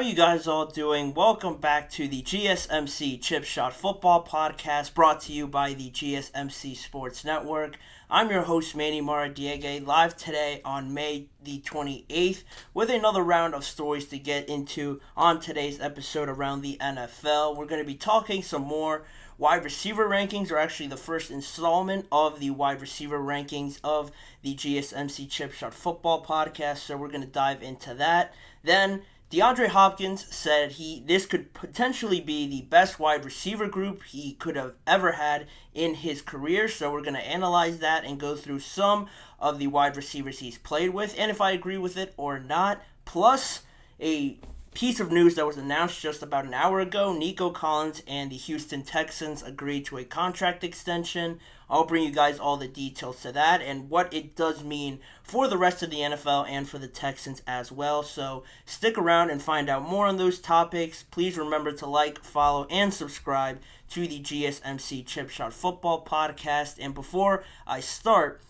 How you guys all doing? Welcome back to the GSMC Chip Shot Football Podcast brought to you by the GSMC Sports Network. I'm your host, Manny Maradiegue, live today on May the 28th with another round of stories to get into on today's episode around the NFL. We're going to be talking some more wide receiver rankings, or actually the first installment of the wide receiver rankings of the GSMC Chip Shot Football Podcast, so we're going to dive into that. Then DeAndre Hopkins said this could potentially be the best wide receiver group he could have ever had in his career. So we're going to analyze that and go through some of the wide receivers he's played with and if I agree with it or not. Plus a piece of news that was announced just about an hour ago. Nico Collins and the Houston Texans agreed to a contract extension. I'll bring you guys all the details to that and what it does mean for the rest of the NFL and for the Texans as well. So stick around and find out more on those topics. Please remember to like, follow, and subscribe to the GSMC Chip Shot Football Podcast. And before I start,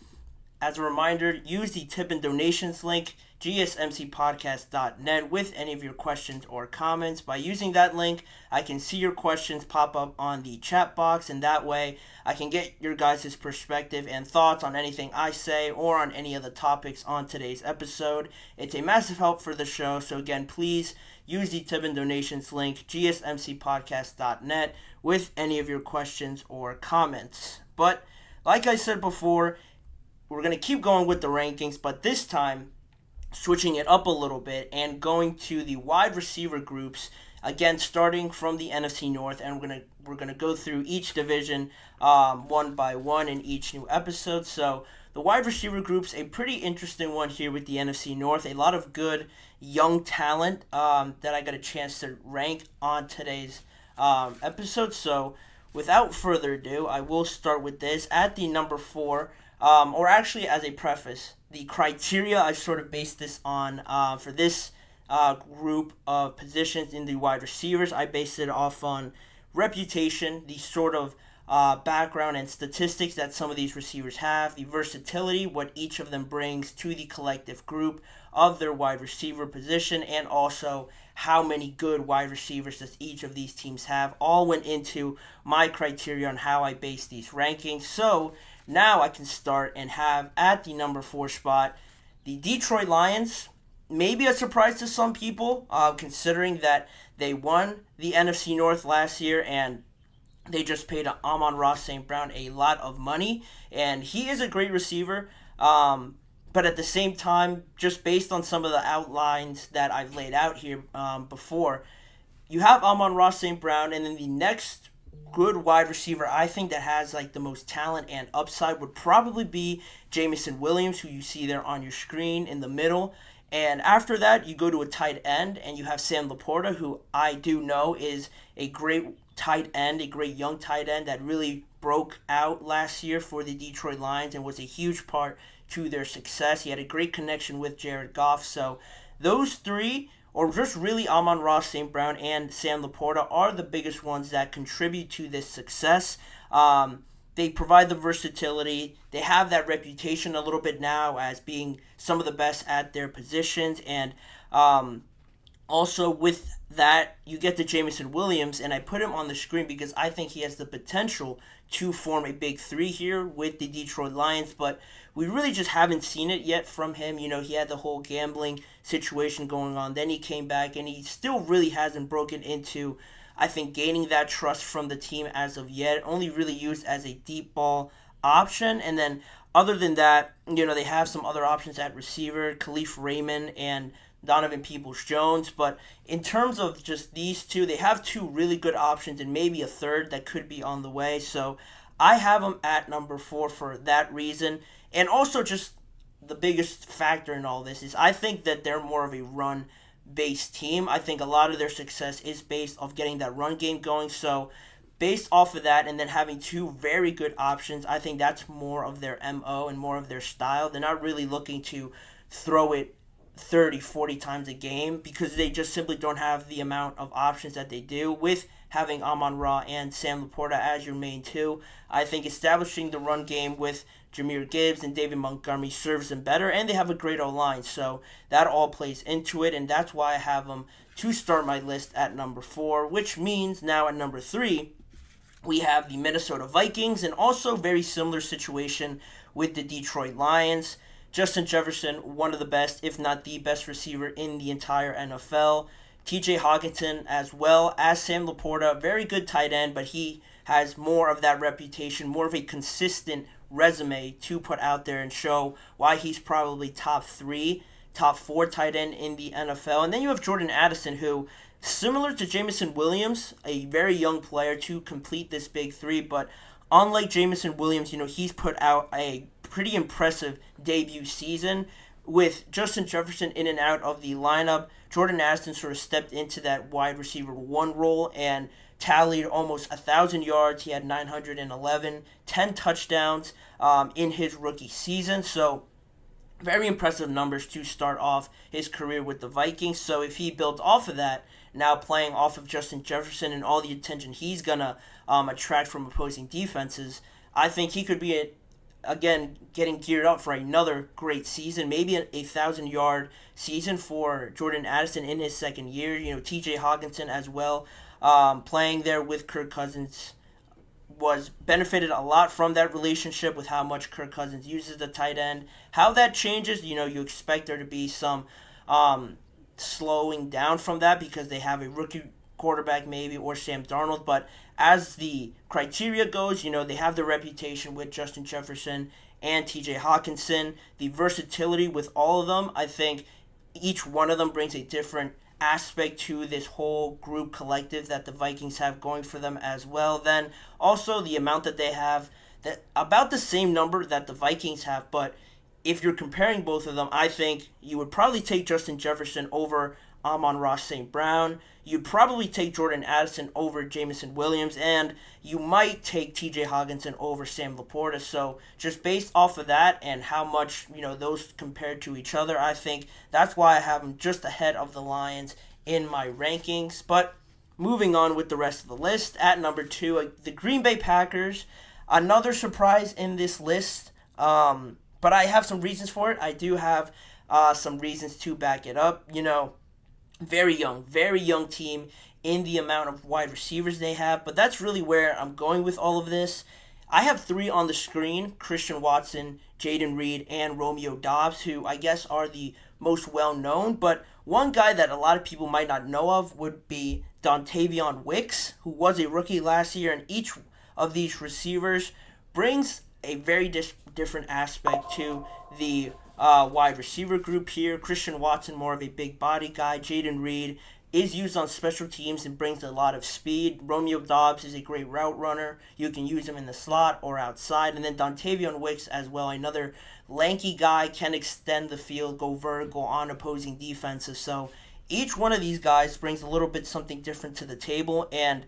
as a reminder, use the tip and donations link, gsmcpodcast.net, with any of your questions or comments. By using that link, I can see your questions pop up on the chat box, and that way I can get your guys' perspective and thoughts on anything I say or on any of the topics on today's episode. It's a massive help for the show, so again, please use the tip and donations link, gsmcpodcast.net, with any of your questions or comments. But like I said before, we're going to keep going with the rankings, but this time switching it up a little bit and going to the wide receiver groups, again starting from the NFC North, and we're gonna go through each division one by one in each new episode. So the wide receiver groups, a pretty interesting one here with the NFC North. A lot of good young talent that I got a chance to rank on today's episode. So without further ado, I will start with this at the number 4. Or actually, as a preface, the criteria I sort of based this on for this group of positions in the wide receivers, I based it off on reputation, the sort of background and statistics that some of these receivers have, the versatility, what each of them brings to the collective group of their wide receiver position, and also how many good wide receivers does each of these teams have, all went into my criteria on how I base these rankings. So now I can start and have at the number 4 spot the Detroit Lions. Maybe a surprise to some people, considering that they won the NFC North last year and they just paid Amon-Ra St. Brown a lot of money. And he is a great receiver, but at the same time, just based on some of the outlines that I've laid out here before, you have Amon-Ra St. Brown, and then the next good wide receiver I think that has like the most talent and upside would probably be Jameson Williams, who you see there on your screen in the middle. And after that, you go to a tight end, and you have Sam Laporta, who I do know is a great tight end, a great young tight end that really broke out last year for the Detroit Lions and was a huge part to their success. He had a great connection with Jared Goff. So those three, or just really Amon-Ra St. Brown and Sam Laporta, are the biggest ones that contribute to this success. They provide the versatility. They have that reputation a little bit now as being some of the best at their positions. And also with that, you get to Jameson Williams, and I put him on the screen because I think he has the potential to form a big three here with the Detroit Lions, but we really just haven't seen it yet from him. You know, he had the whole gambling situation going on. Then he came back, and he still really hasn't broken into, I think, gaining that trust from the team as of yet. Only really used as a deep ball option. And then other than that, you know, they have some other options at receiver, Khalif Raymond and Donovan Peoples-Jones. But in terms of just these two, they have two really good options and maybe a third that could be on the way. So I have them at number 4 for that reason. And also just the biggest factor in all this is I think that they're more of a run-based team. I think a lot of their success is based off getting that run game going. So based off of that and then having two very good options, I think that's more of their MO and more of their style. They're not really looking to throw it 30, 40 times a game because they just simply don't have the amount of options that they do with having Amon-Ra and Sam Laporta as your main two. I think establishing the run game with Jahmyr Gibbs and David Montgomery serves them better, and they have a great O-line. So that all plays into it, and that's why I have them to start my list at number 4, which means now at number 3, we have the Minnesota Vikings, and also very similar situation with the Detroit Lions. Justin Jefferson, one of the best, if not the best receiver in the entire NFL. TJ Hockenson, as well as Sam Laporta, very good tight end, but he has more of that reputation, more of a consistent resume to put out there and show why he's probably top 3, top 4 tight end in the NFL. And then you have Jordan Addison, who, similar to Jameson Williams, a very young player to complete this big 3, but unlike Jameson Williams, he's put out a pretty impressive debut season. With Justin Jefferson in and out of the lineup, Jordan Addison sort of stepped into that wide receiver 1 role and tallied almost 1,000 yards. He had 911, 10 touchdowns in his rookie season. So very impressive numbers to start off his career with the Vikings. So if he built off of that, now playing off of Justin Jefferson and all the attention he's going to attract from opposing defenses, I think he could be, again, getting geared up for another great season, maybe a 1,000-yard season for Jordan Addison in his second year. TJ Hockenson as well, playing there with Kirk Cousins, was benefited a lot from that relationship with how much Kirk Cousins uses the tight end. How that changes, you expect there to be some slowing down from that because they have a rookie quarterback maybe, or Sam Darnold, but as the criteria goes, they have the reputation with Justin Jefferson and TJ Hockenson. The versatility with all of them, I think each one of them brings a different aspect to this whole group collective that the Vikings have going for them as well. Then also the amount that they have, that about the same number that the Vikings have, but if you're comparing both of them, I think you would probably take Justin Jefferson over Amon-Ra St. Brown. You'd probably take Jordan Addison over Jameson Williams, and you might take TJ Hockenson over Sam Laporta. So just based off of that and how much, those compared to each other, I think that's why I have them just ahead of the Lions in my rankings. But moving on with the rest of the list, at number 2, the Green Bay Packers. Another surprise in this list, but I have some reasons for it. I do have some reasons to back it up. Very young team in the amount of wide receivers they have, but that's really where I'm going with all of this. I have 3 on the screen: Christian Watson, Jayden Reed, and Romeo Doubs, who I guess are the most well-known, but one guy that a lot of people might not know of would be Dontavion Wicks, who was a rookie last year, and each of these receivers brings a very different aspect to the wide receiver group here. Christian Watson, more of a big body guy. Jayden Reed is used on special teams and brings a lot of speed. Romeo Doubs is a great route runner. You can use him in the slot or outside. And then Dontavion Wicks as well, another lanky guy, can extend the field, go vertical on opposing defenses. So each one of these guys brings a little bit something different to the table, and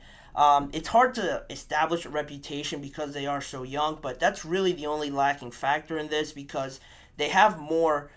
it's hard to establish a reputation because they are so young, but that's really the only lacking factor in this, because they have more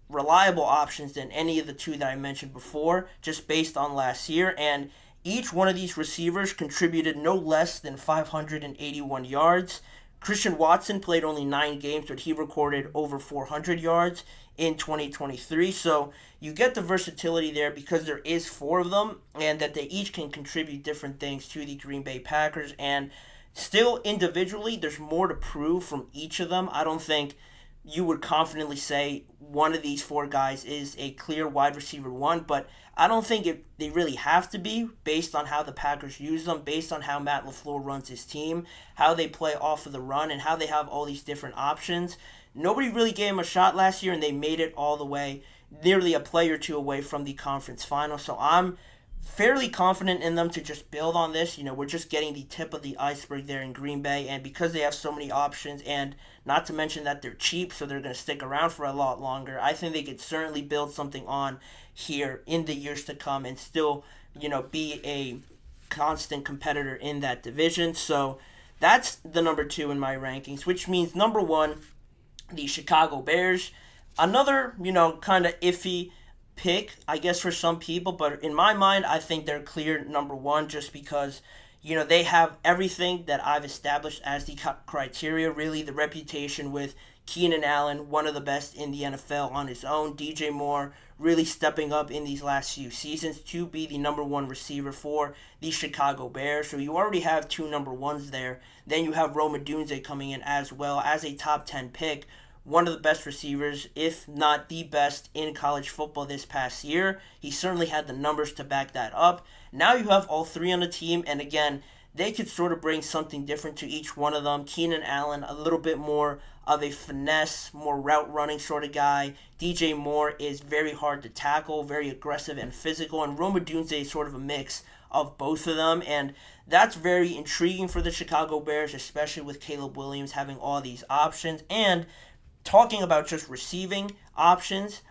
reliable options than any of the 2 that I mentioned before, just based on last year. And each one of these receivers contributed no less than 581 yards. Christian Watson played only 9 games, but he recorded over 400 yards in 2023. So you get the versatility there because there is 4 of them, and that they each can contribute different things to the Green Bay Packers. And still, individually, there's more to prove from each of them. I don't think you would confidently say one of these 4 guys is a clear wide receiver 1, but I don't think they really have to be, based on how the Packers use them, based on how Matt LaFleur runs his team, how they play off of the run, and how they have all these different options. Nobody really gave him a shot last year, and they made it all the way, nearly a play or 2 away from the conference final. So I'm fairly confident in them to just build on this. We're just getting the tip of the iceberg there in Green Bay, and because they have so many options, and not to mention that they're cheap, so they're going to stick around for a lot longer, I think they could certainly build something on here in the years to come and still, be a constant competitor in that division. So that's the number 2 in my rankings, which means number 1, the Chicago Bears. Another, kind of iffy pick, I guess, for some people, but in my mind, I think they're clear number 1, just because They have everything that I've established as the criteria, really. The reputation with Keenan Allen, one of the best in the NFL on his own. DJ Moore really stepping up in these last few seasons to be the number one receiver for the Chicago Bears. So you already have two number ones there. Then you have Rome Odunze coming in as well as a top 10 pick. One of the best receivers, if not the best, in college football this past year. He certainly had the numbers to back that up. Now you have all three on the team, and again, they could sort of bring something different to each one of them. Keenan Allen, a little bit more of a finesse, more route running sort of guy. DJ Moore is very hard to tackle, very aggressive and physical, and Rome Odunze is sort of a mix of both of them, and that's very intriguing for the Chicago Bears, especially with Caleb Williams having all these options. And talking about just receiving options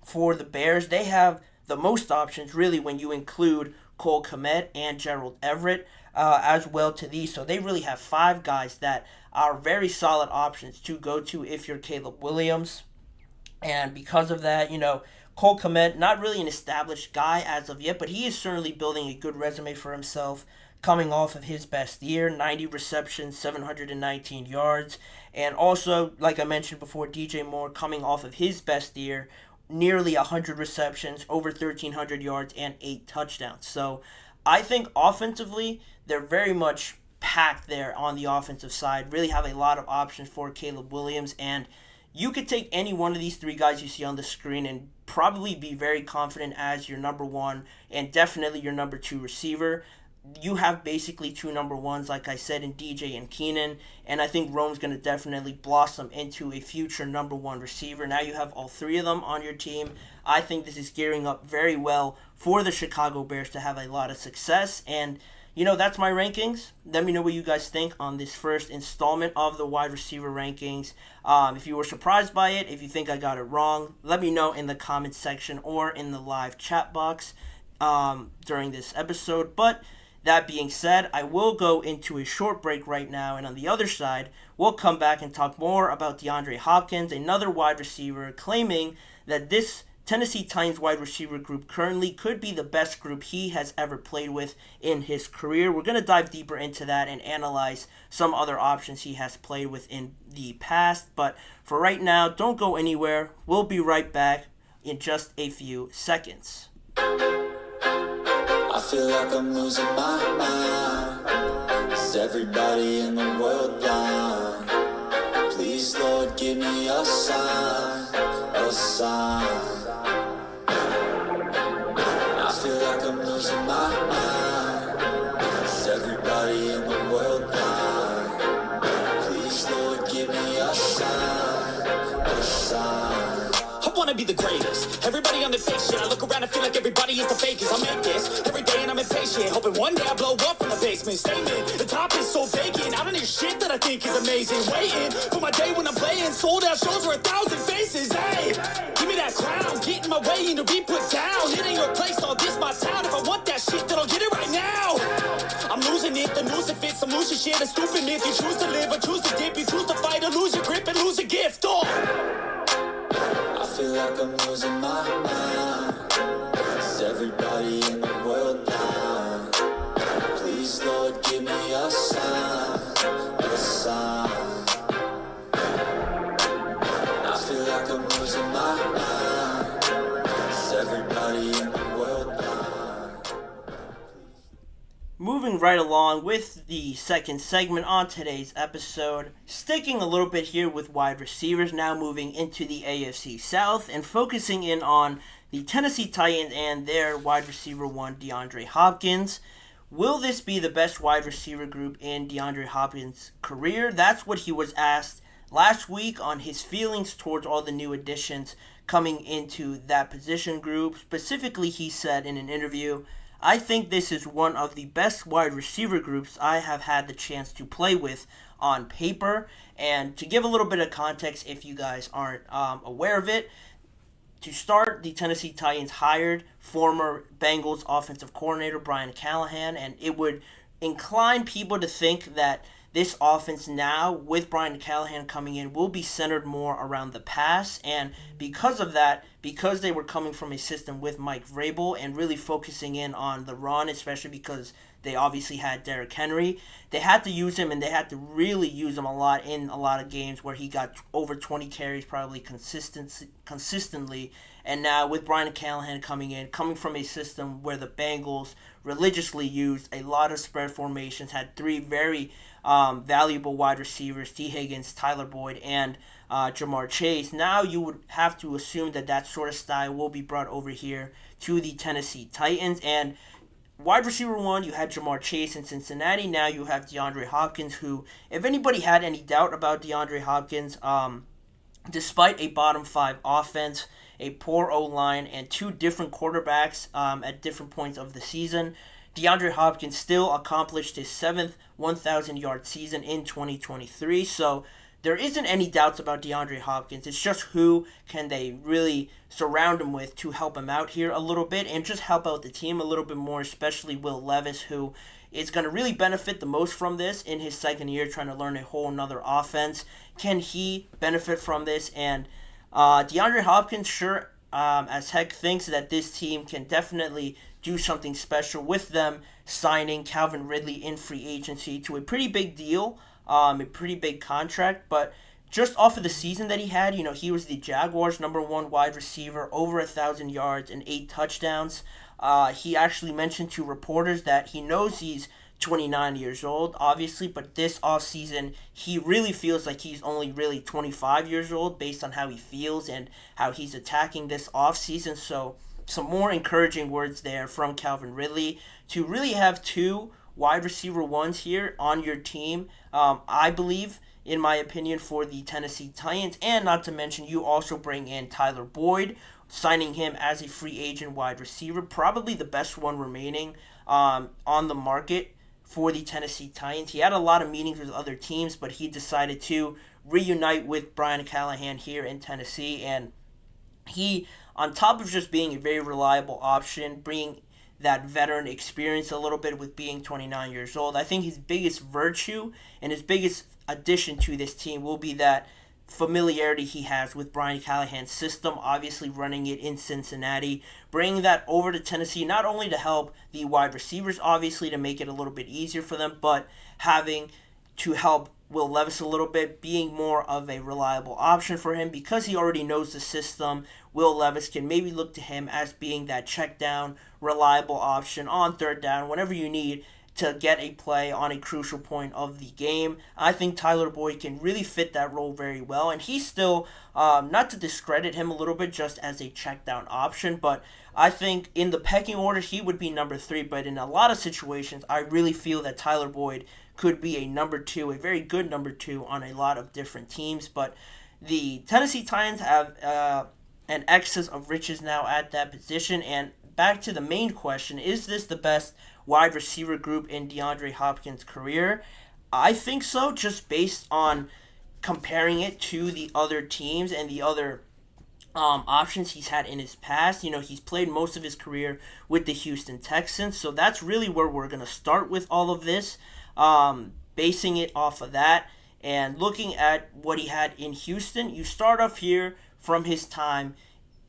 for the Bears, they have the most options really when you include Cole Kmet and Gerald Everett as well to these. So they really have five guys that are very solid options to go to if you're Caleb Williams. And because of that, Cole Kmet, not really an established guy as of yet, but he is certainly building a good resume for himself coming off of his best year, 90 receptions, 719 yards. And also, like I mentioned before, DJ Moore coming off of his best year, nearly 100 receptions, over 1,300 yards, and 8 touchdowns. So I think offensively, they're very much packed there on the offensive side, really have a lot of options for Caleb Williams, and you could take any one of these three guys you see on the screen and probably be very confident as your number one and definitely your number two receiver. You have basically two number ones, like I said, in DJ and Keenan, and I think Rome's going to definitely blossom into a future number one receiver. Now you have all three of them on your team. I think this is gearing up very well for the Chicago Bears to have a lot of success, and that's my rankings. Let me know what you guys think on this first installment of the wide receiver rankings. If you were surprised by it, if you think I got it wrong, let me know in the comments section or in the live chat box during this episode. But that being said, I will go into a short break right now, and on the other side, we'll come back and talk more about DeAndre Hopkins, another wide receiver, claiming that this Tennessee Titans wide receiver group currently could be the best group he has ever played with in his career. We're going to dive deeper into that and analyze some other options he has played with in the past. But for right now, don't go anywhere. We'll be right back in just a few seconds. I feel like I'm losing my mind. Is everybody in the world blind? Please, Lord, give me a sign, a sign. I feel like I'm losing my mind. Is everybody in the world blind? Please, Lord, give me a sign, a sign. I wanna be the greatest. Everybody on the fake shit. I look around and feel like everybody is the fakest. I make this every day and I'm impatient, hoping one day I blow up from the basement. Statement, the top is so vacant. I don't hear shit that I think is amazing. Waiting for my day when I'm playing sold out shows for 1,000 faces. Hey, give me that crown, get in my way and to be put down. It ain't your place, all this my town. If I want that shit, then I'll get it right now. I'm losing it, the noose it fits. I'm losing shit, a stupid myth. You choose to live or choose to dip. You choose to fight or lose your grip and lose a gift. Oh, I feel like I'm losing my mind. Is everybody in the world blind? Please, Lord, give me a sign, a sign. I feel like I'm losing my mind. Is everybody in the world blind? Moving right along with the second segment on today's episode, sticking a little bit here with wide receivers, now moving into the AFC South and focusing in on the Tennessee Titans and their wide receiver one, DeAndre Hopkins. Will this be the best wide receiver group in DeAndre Hopkins' career? That's what he was asked last week on his feelings towards all the new additions coming into that position group. Specifically, he said in an interview, "I think this is one of the best wide receiver groups I have had the chance to play with on paper." And to give a little bit of context, if you guys aren't aware of it, to start, the Tennessee Titans hired former Bengals offensive coordinator Brian Callahan, and it would incline people to think that this offense now, with Brian Callahan coming in, will be centered more around the pass, and because of that, because they were coming from a system with Mike Vrabel and really focusing in on the run, especially because they obviously had Derrick Henry. They had to use him, and they had to really use him a lot in a lot of games where he got over 20 carries probably consistently. And now with Brian Callahan coming from a system where the Bengals religiously used a lot of spread formations, had three very valuable wide receivers, T. Higgins, Tyler Boyd, and Jamar Chase. Now you would have to assume that sort of style will be brought over here to the Tennessee Titans. And wide receiver one, you had Jamar Chase in Cincinnati. Now you have DeAndre Hopkins, who, if anybody had any doubt about DeAndre Hopkins, despite a bottom five offense, a poor O-line, and two different quarterbacks at different points of the season, DeAndre Hopkins still accomplished his 7th 1,000-yard season in 2023. So there isn't any doubts about DeAndre Hopkins. It's just who can they really surround him with to help him out here a little bit and just help out the team a little bit more, especially Will Levis, who is going to really benefit the most from this in his second year, trying to learn a whole nother offense. Can he benefit from this? And DeAndre Hopkins, sure as heck, thinks that this team can definitely do something special with them signing Calvin Ridley in free agency to a pretty big deal, a pretty big contract. But just off of the season that he had, he was the Jaguars' #1 wide receiver, over 1,000 yards and 8 touchdowns. He actually mentioned to reporters that he knows he's 29 years old, obviously, but this offseason, he really feels like he's only really 25 years old based on how he feels and how he's attacking this offseason. So some more encouraging words there from Calvin Ridley to really have two wide receiver ones here on your team, I believe, in my opinion, for the Tennessee Titans. And not to mention, you also bring in Tyler Boyd, signing him as a free agent wide receiver, probably the best one remaining on the market for the Tennessee Titans. He had a lot of meetings with other teams, but he decided to reunite with Brian Callahan here in Tennessee. And he, on top of just being a very reliable option, bringing that veteran experience a little bit with being 29 years old, I think his biggest virtue and his biggest addition to this team will be that familiarity he has with Brian Callahan's system, obviously running it in Cincinnati, bringing that over to Tennessee, not only to help the wide receivers, obviously, to make it a little bit easier for them, but having to help Will Levis a little bit, being more of a reliable option for him because he already knows the system. Will Levis can maybe look to him as being that check down, reliable option on third down, whenever you need to get a play on a crucial point of the game. I think Tyler Boyd can really fit that role very well, and he's still, not to discredit him a little bit just as a check down option, but I think in the pecking order he would be number 3, but in a lot of situations I really feel that Tyler Boyd could be a number 2, a very good number 2 on a lot of different teams. But the Tennessee Titans have an excess of riches now at that position. And back to the main question, is this the best wide receiver group in DeAndre Hopkins' career? I think so, just based on comparing it to the other teams and the other options he's had in his past. He's played most of his career with the Houston Texans, so that's really where we're going to start with all of this, basing it off of that and looking at what he had in Houston. You start off here from his time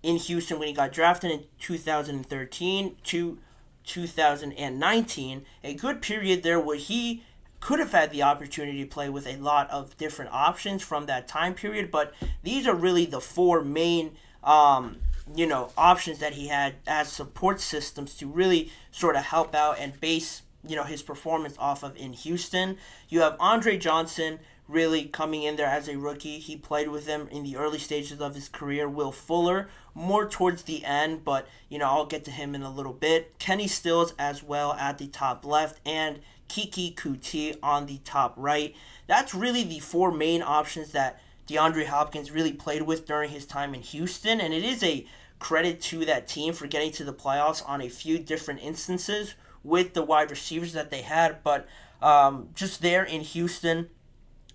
in Houston when he got drafted in 2013 to 2019, a good period there where he could have had the opportunity to play with a lot of different options from that time period, but these are really the 4 main options that he had as support systems to really sort of help out and base his performance off of in Houston. You have Andre Johnson really coming in there as a rookie. He played with him in the early stages of his career. Will Fuller more towards the end, but I'll get to him in a little bit. Kenny Stills as well at the top left, and Kiki Kuti on the top right. That's really the 4 main options that DeAndre Hopkins really played with during his time in Houston, and it is a credit to that team for getting to the playoffs on a few different instances with the wide receivers that they had. But just there in Houston,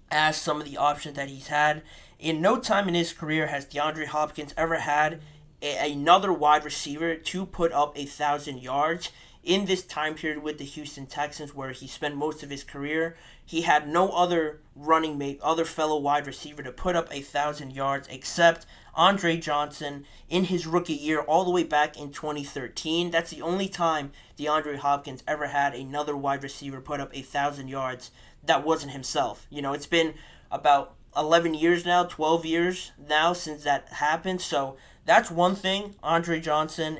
as some of the options that he's had, in no time in his career has DeAndre Hopkins ever had another wide receiver to put up 1,000 yards in this time period with the Houston Texans where he spent most of his career, he had no other running mate, other fellow wide receiver to put up 1,000 yards except Andre Johnson in his rookie year all the way back in 2013. That's the only time DeAndre Hopkins ever had another wide receiver put up 1,000 yards that wasn't himself. It's been about 11 years now, 12 years now since that happened. So that's one thing. Andre Johnson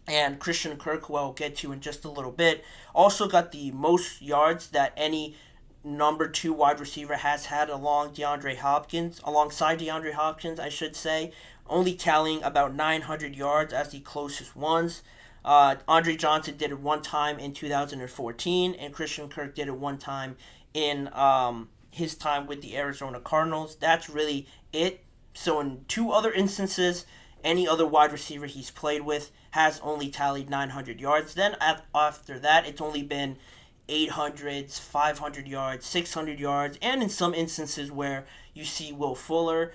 and Christian Kirk, who I'll get to in just a little bit, also got the most yards that any number 2 wide receiver has had alongside DeAndre Hopkins, I should say, only tallying about 900 yards as the closest ones. Andre Johnson did it one time in 2014, and Christian Kirk did it one time in his time with the Arizona Cardinals. That's really it. So in 2 other instances, any other wide receiver he's played with has only tallied 900 yards. Then after that, it's only been 800s, 500 yards, 600 yards, and in some instances where you see Will Fuller,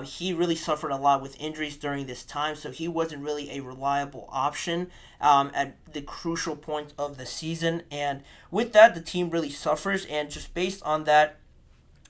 he really suffered a lot with injuries during this time, so he wasn't really a reliable option at the crucial point of the season. And with that, the team really suffers, and just based on that,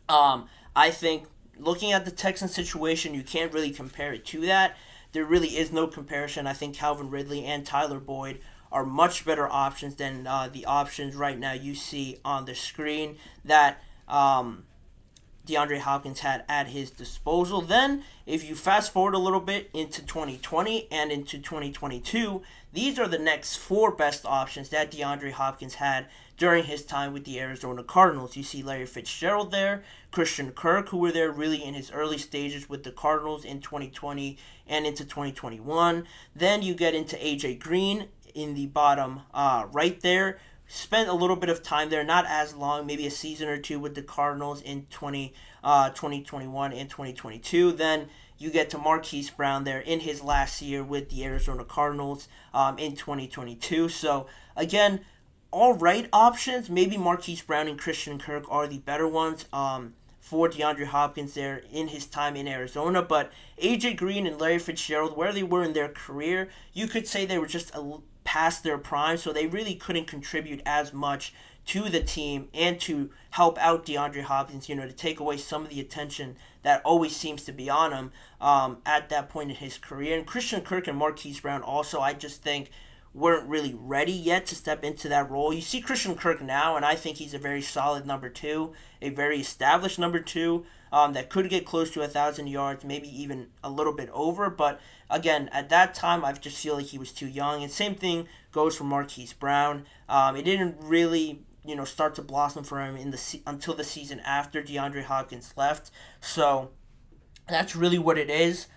I think looking at the Texans situation, you can't really compare it to that. There really is no comparison. I think Calvin Ridley and Tyler Boyd are much better options than the options right now you see on the screen that DeAndre Hopkins had at his disposal. Then, if you fast forward a little bit into 2020 and into 2022, these are the next 4 best options that DeAndre Hopkins had during his time with the Arizona Cardinals. You see Larry Fitzgerald there, Christian Kirk, who were there really in his early stages with the Cardinals in 2020 and into 2021. Then you get into A.J. Green in the bottom right there. Spent a little bit of time there, not as long, maybe a season or 2 with the Cardinals in 2021 and 2022. Then you get to Marquise Brown there in his last year with the Arizona Cardinals in 2022. So, again, all right options. Maybe Marquise Brown and Christian Kirk are the better ones for DeAndre Hopkins there in his time in Arizona. But A.J. Green and Larry Fitzgerald, where they were in their career, you could say they were just past their prime, so they really couldn't contribute as much to the team and to help out DeAndre Hopkins, to take away some of the attention that always seems to be on him at that point in his career. And Christian Kirk and Marquise Brown also, I just think, weren't really ready yet to step into that role. You see Christian Kirk now, and I think he's a very solid number 2, a very established number 2 that could get close to 1,000 yards, maybe even a little bit over. But again, at that time, I just feel like he was too young. And same thing goes for Marquise Brown. It didn't really, start to blossom for him until the season after DeAndre Hopkins left. So that's really what it is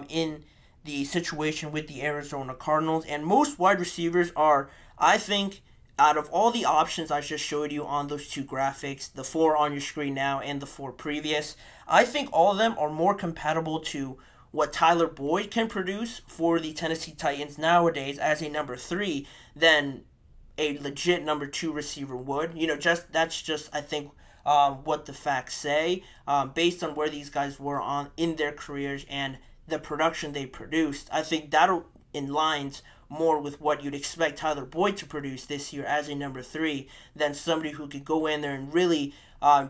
in the situation with the Arizona Cardinals. And most wide receivers are, I think, out of all the options I just showed you on those 2 graphics, the 4 on your screen now and the 4 previous, I think all of them are more compatible to what Tyler Boyd can produce for the Tennessee Titans nowadays as a number 3 than a legit number 2 receiver would. That's just I think what the facts say based on where these guys were in their careers and the production they produced. I think that aligns more with what you'd expect Tyler Boyd to produce this year as a number 3 than somebody who could go in there and really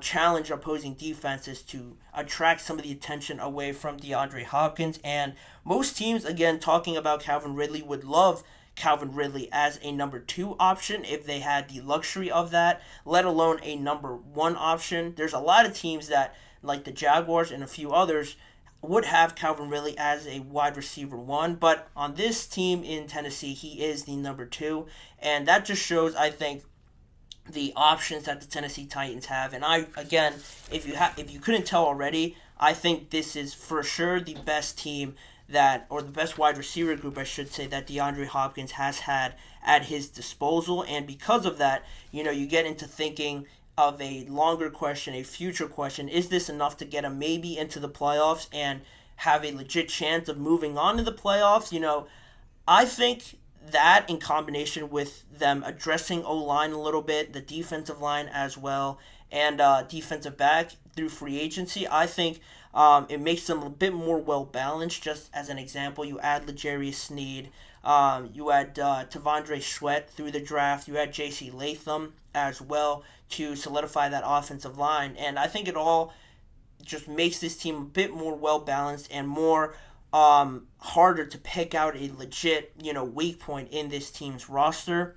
challenge opposing defenses to attract some of the attention away from DeAndre Hopkins. And most teams, again, talking about Calvin Ridley, would love Calvin Ridley as a number 2 option if they had the luxury of that, let alone a number 1 option. There's a lot of teams that, like the Jaguars and a few others, would have Calvin Ridley as a wide receiver 1, but on this team in Tennessee, he is the number 2, and that just shows, I think, the options that the Tennessee Titans have. And again, if you couldn't tell already, I think this is for sure the best team or the best wide receiver group, I should say, that DeAndre Hopkins has had at his disposal. And because of that, you get into thinking of a longer question, a future question. Is this enough to get him maybe into the playoffs and have a legit chance of moving on to the playoffs? I think that in combination with them addressing O-line a little bit, the defensive line as well, and defensive back through free agency, I think it makes them a bit more well-balanced. Just as an example, you add L'Jarius Sneed You had Tavondre Sweat through the draft. You had J.C. Latham as well to solidify that offensive line. And I think it all just makes this team a bit more well-balanced and more harder to pick out a legit, weak point in this team's roster.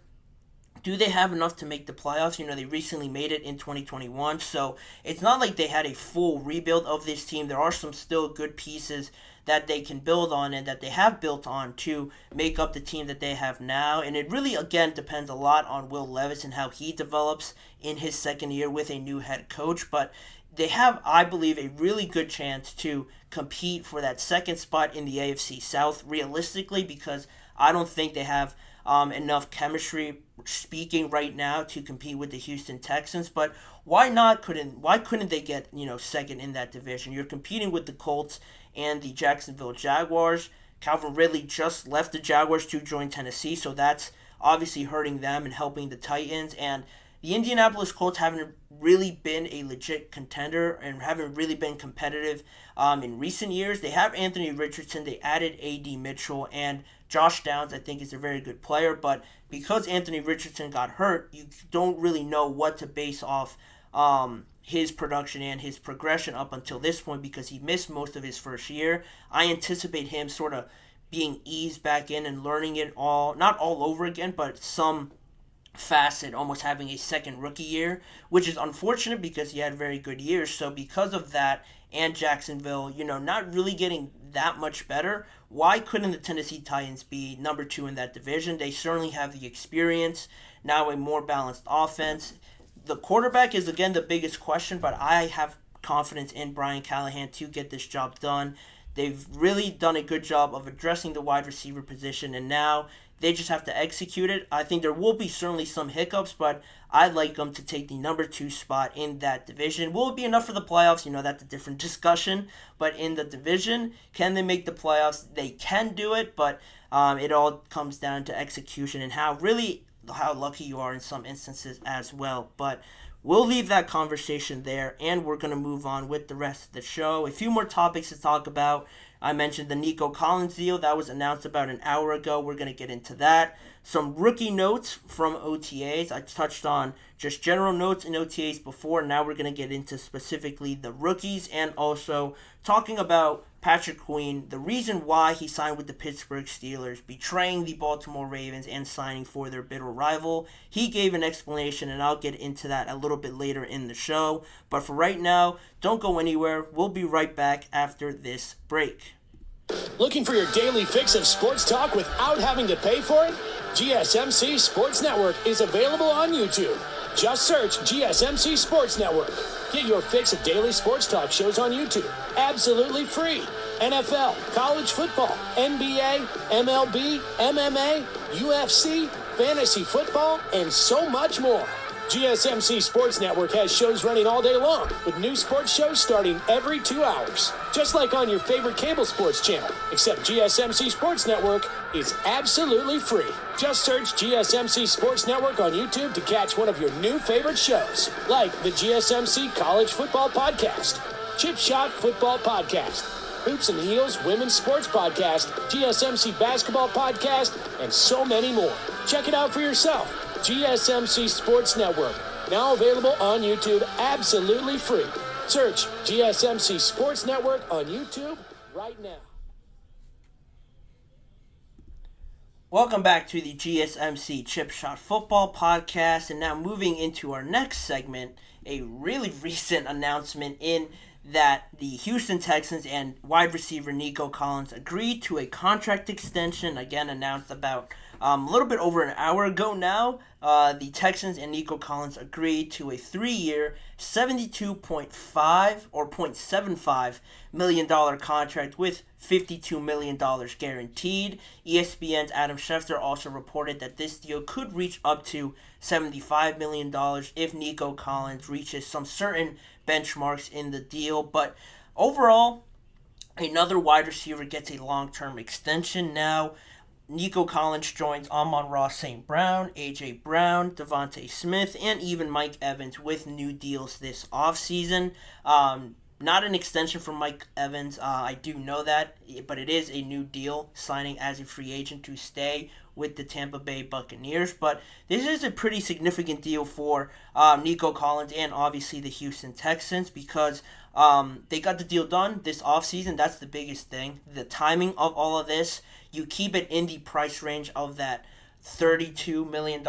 Do they have enough to make the playoffs? They recently made it in 2021, so it's not like they had a full rebuild of this team. There are some still good pieces that they can build on and that they have built on to make up the team that they have now. And it really, again, depends a lot on Will Levis and how he develops in his second year with a new head coach. But they have, I believe, a really good chance to compete for that second spot in the AFC South realistically, because I don't think they have enough chemistry speaking right now to compete with the Houston Texans. But why couldn't they get second in that division? You're competing with the Colts and the Jacksonville Jaguars. Calvin Ridley just left the Jaguars to join Tennessee, so that's obviously hurting them and helping the Titans. And the Indianapolis Colts haven't really been a legit contender and haven't really been competitive in recent years. They have Anthony Richardson. They added A.D. Mitchell, and Josh Downs, I think, is a very good player. But because Anthony Richardson got hurt, you don't really know what to base off his production and his progression up until this point, because he missed most of his first year. I anticipate him sort of being eased back in and learning it all, not all over again, but some facet, almost having a second rookie year, which is unfortunate because he had very good years. So because of that, and Jacksonville, not really getting that much better, why couldn't the Tennessee Titans be number 2 in that division? They certainly have the experience, now a more balanced offense. The quarterback is, again, the biggest question, but I have confidence in Brian Callahan to get this job done. They've really done a good job of addressing the wide receiver position, and now they just have to execute it. I think there will be certainly some hiccups, but I'd like them to take the number 2 spot in that division. Will it be enough for the playoffs? That's a different discussion. But in the division, can they make the playoffs? They can do it, but it all comes down to execution and how lucky you are in some instances as well. But we'll leave that conversation there, and we're going to move on with the rest of the show. A few more topics to talk about. I mentioned the Nico Collins deal. That was announced about an hour ago. We're going to get into that. Some rookie notes from OTAs. I touched on just general notes in OTAs before. Now we're going to get into specifically the rookies, and also talking about Patrick Queen, the reason why he signed with the Pittsburgh Steelers, betraying the Baltimore Ravens and signing for their bitter rival. He gave an explanation, and I'll get into that a little bit later in the show. But for right now, don't go anywhere. We'll be right back after this break. Looking for your daily fix of sports talk without having to pay for it? GSMC Sports Network is available on YouTube. Just search GSMC Sports Network. Get your fix of daily sports talk shows on YouTube, absolutely free. NFL, college football, NBA, MLB, MMA, UFC, fantasy football, and so much more. GSMC Sports Network has shows running all day long, with new sports shows starting every 2 hours. Just like on your favorite cable sports channel, except GSMC Sports Network is absolutely free. Just search GSMC Sports Network on YouTube to catch one of your new favorite shows, like the GSMC College Football Podcast, Chip Shot Football Podcast, Hoops and Heels Women's Sports Podcast, GSMC Basketball Podcast, and so many more. Check it out for yourself. GSMC Sports Network, now available on YouTube absolutely free. Search GSMC Sports Network on YouTube right now. Welcome back to the GSMC Chip Shot Football Podcast, and now moving into our next segment, a really recent announcement in that the Houston Texans and wide receiver Nico Collins agreed to a contract extension, again announced about a little bit over an hour ago now. The Texans and Nico Collins agreed to a 3-year, $72.5 or $0.75 million contract with $52 million guaranteed. ESPN's Adam Schefter also reported that this deal could reach up to $75 million if Nico Collins reaches some certain benchmarks in the deal. But overall, another wide receiver gets a long-term extension now. Nico Collins joins Amon-Ra St. Brown, A.J. Brown, Devontae Smith, and even Mike Evans with new deals this offseason. Not an extension for Mike Evans. I do know that, but it is a new deal, signing as a free agent to stay with the Tampa Bay Buccaneers. But this is a pretty significant deal for Nico Collins and obviously the Houston Texans because they got the deal done this offseason. That's the biggest thing. The timing of all of this, you keep it in the price range of that $32 million,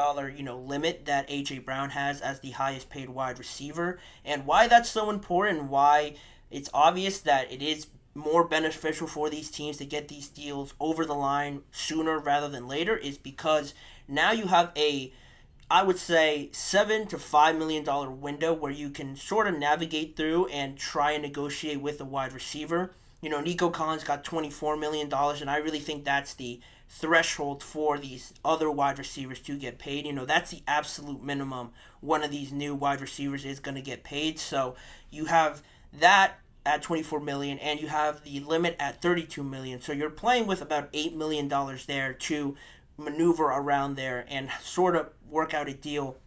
limit that A.J. Brown has as the highest paid wide receiver. And why that's so important, why it's obvious that it is more beneficial for these teams to get these deals over the line sooner rather than later is because now you have I would say $7 to $5 million window where you can sort of navigate through and try and negotiate with a wide receiver. Nico Collins got $24 million, and I really think that's the threshold for these other wide receivers to get paid. That's the absolute minimum one of these new wide receivers is going to get paid. So you have that at $24 million, and you have the limit at $32 million. So you're playing with about $8 million there to maneuver around there and sort of work out a deal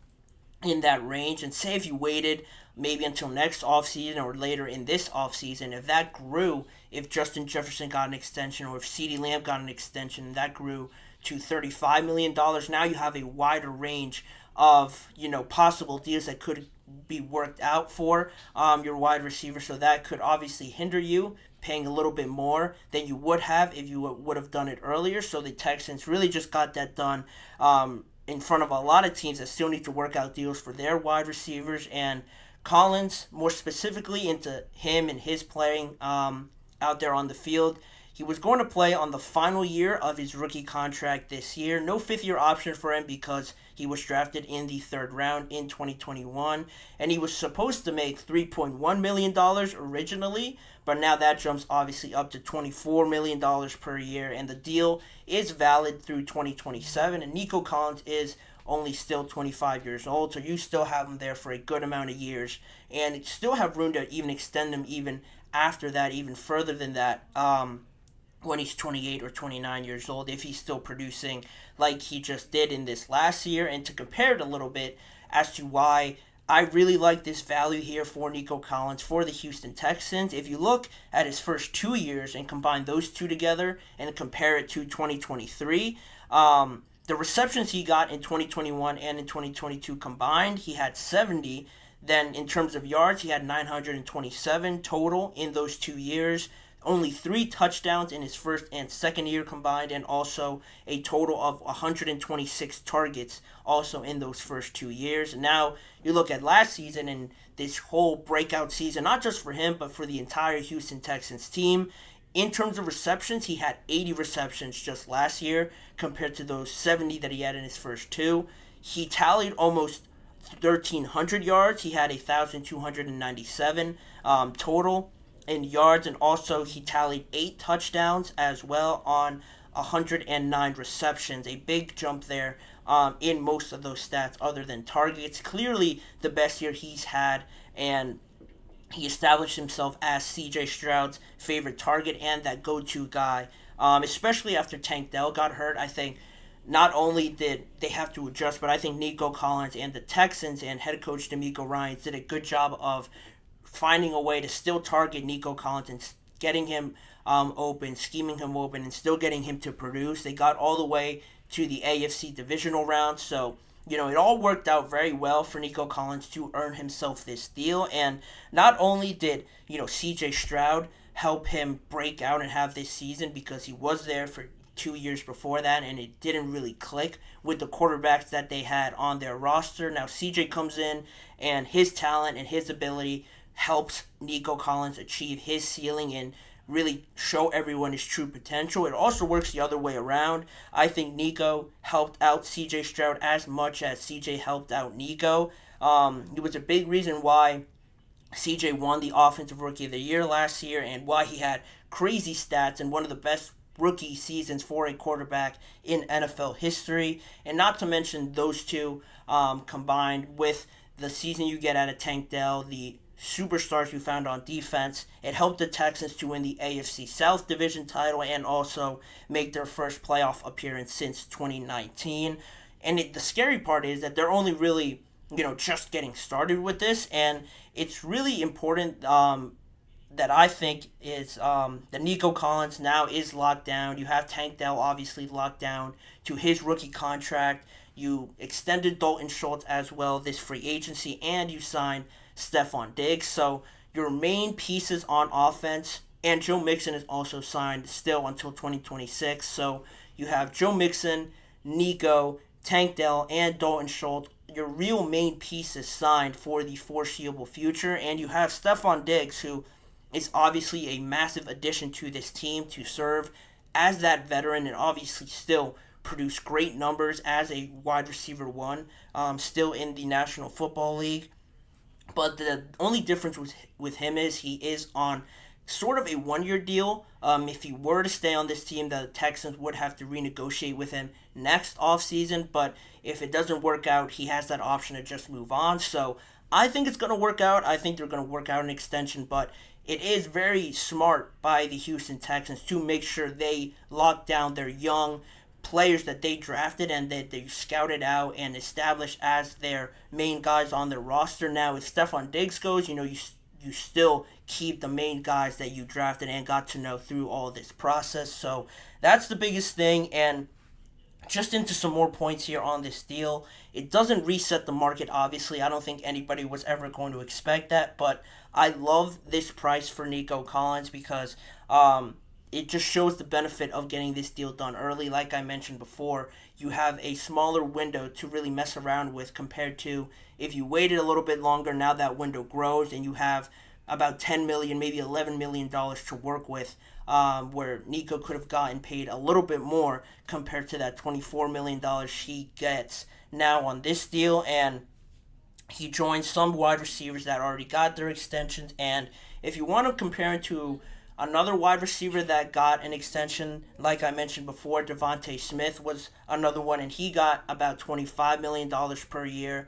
in that range. And say if you waited maybe until next offseason or later in this offseason, if that grew, if Justin Jefferson got an extension or if CeeDee Lamb got an extension, that grew to $35 million. Now you have a wider range of, possible deals that could be worked out for your wide receiver. So that could obviously hinder you paying a little bit more than you would have if you would have done it earlier. So the Texans really just got that done in front of a lot of teams that still need to work out deals for their wide receivers. And Collins, more specifically into him and his playing out there on the field. He was going to play on the final year of his rookie contract this year. No fifth-year option for him because he was drafted in the third round in 2021. And he was supposed to make $3.1 million originally, but now that jumps obviously up to $24 million per year. And the deal is valid through 2027. And Nico Collins is only still 25 years old, so you still have him there for a good amount of years. And still have room to even extend him even after that, even further than that. When he's 28 or 29 years old, if he's still producing like he just did in this last year. And to compare it a little bit as to why I really like this value here for Nico Collins for the Houston Texans. If you look at his first 2 years and combine those two together and compare it to 2023, the receptions he got in 2021 and in 2022 combined, he had 70. Then in terms of yards, he had 927 total in those 2 years. Only 3 touchdowns in his first and second year combined, and also a total of 126 targets also in those first 2 years. And now you look at last season and this whole breakout season, not just for him, but for the entire Houston Texans team. In terms of receptions, he had 80 receptions just last year compared to those 70 that he had in his first 2. He tallied almost 1,300 yards. He had 1,297 total in yards, and also he tallied 8 touchdowns as well on 109 receptions. A big jump there in most of those stats other than targets. Clearly the best year he's had, and he established himself as C.J. Stroud's favorite target and that go-to guy, especially after Tank Dell got hurt. I think not only did they have to adjust, but I think Nico Collins and the Texans and head coach DeMeco Ryans did a good job of finding a way to still target Nico Collins and getting him open, scheming him open, and still getting him to produce. They got all the way to the AFC divisional round, so it all worked out very well for Nico Collins to earn himself this deal. And not only did C.J. Stroud help him break out and have this season because he was there for 2 years before that and it didn't really click with the quarterbacks that they had on their roster. Now C.J. comes in and his talent and his ability helps Nico Collins achieve his ceiling and really show everyone his true potential. It also works the other way around. I think Nico helped out C.J. Stroud as much as C.J. helped out Nico. It was a big reason why C.J. won the Offensive Rookie of the Year last year and why he had crazy stats and one of the best rookie seasons for a quarterback in NFL history. And not to mention those two combined with the season you get out of Tank Dell, the superstars you found on defense. It helped the Texans to win the AFC South Division title and also make their first playoff appearance since 2019. And the scary part is that they're only really, just getting started with this, and it's really important that I think is that Nico Collins now is locked down. You have Tank Dell obviously locked down to his rookie contract. You extended Dalton Schultz as well this free agency, and you signed Stephon Diggs. So your main pieces on offense, and Joe Mixon is also signed still until 2026. So you have Joe Mixon, Nico, Tank Dell, and Dalton Schultz, your real main pieces signed for the foreseeable future. And you have Stephon Diggs, who is obviously a massive addition to this team to serve as that veteran and obviously still produce great numbers as a wide receiver one, still in the National Football League. But the only difference with him is he is on sort of a one-year deal. If he were to stay on this team, the Texans would have to renegotiate with him next offseason. But if it doesn't work out, he has that option to just move on. So I think it's going to work out. I think they're going to work out an extension. But it is very smart by the Houston Texans to make sure they lock down their young players that they drafted and that they scouted out and established as their main guys on their roster. Now, if Stephon Diggs goes, you still keep the main guys that you drafted and got to know through all this process. So that's the biggest thing. And just into some more points here on this deal. It doesn't reset the market, obviously. I don't think anybody was ever going to expect that. But I love this price for Nico Collins because it just shows the benefit of getting this deal done early. Like I mentioned before, you have a smaller window to really mess around with compared to if you waited a little bit longer. Now that window grows and you have about $10 million, maybe $11 million to work with, where Nico could have gotten paid a little bit more compared to that $24 million he gets now on this deal. And he joins some wide receivers that already got their extensions. And if you want to compare it to another wide receiver that got an extension, like I mentioned before, Devontae Smith was another one, and he got about $25 million per year,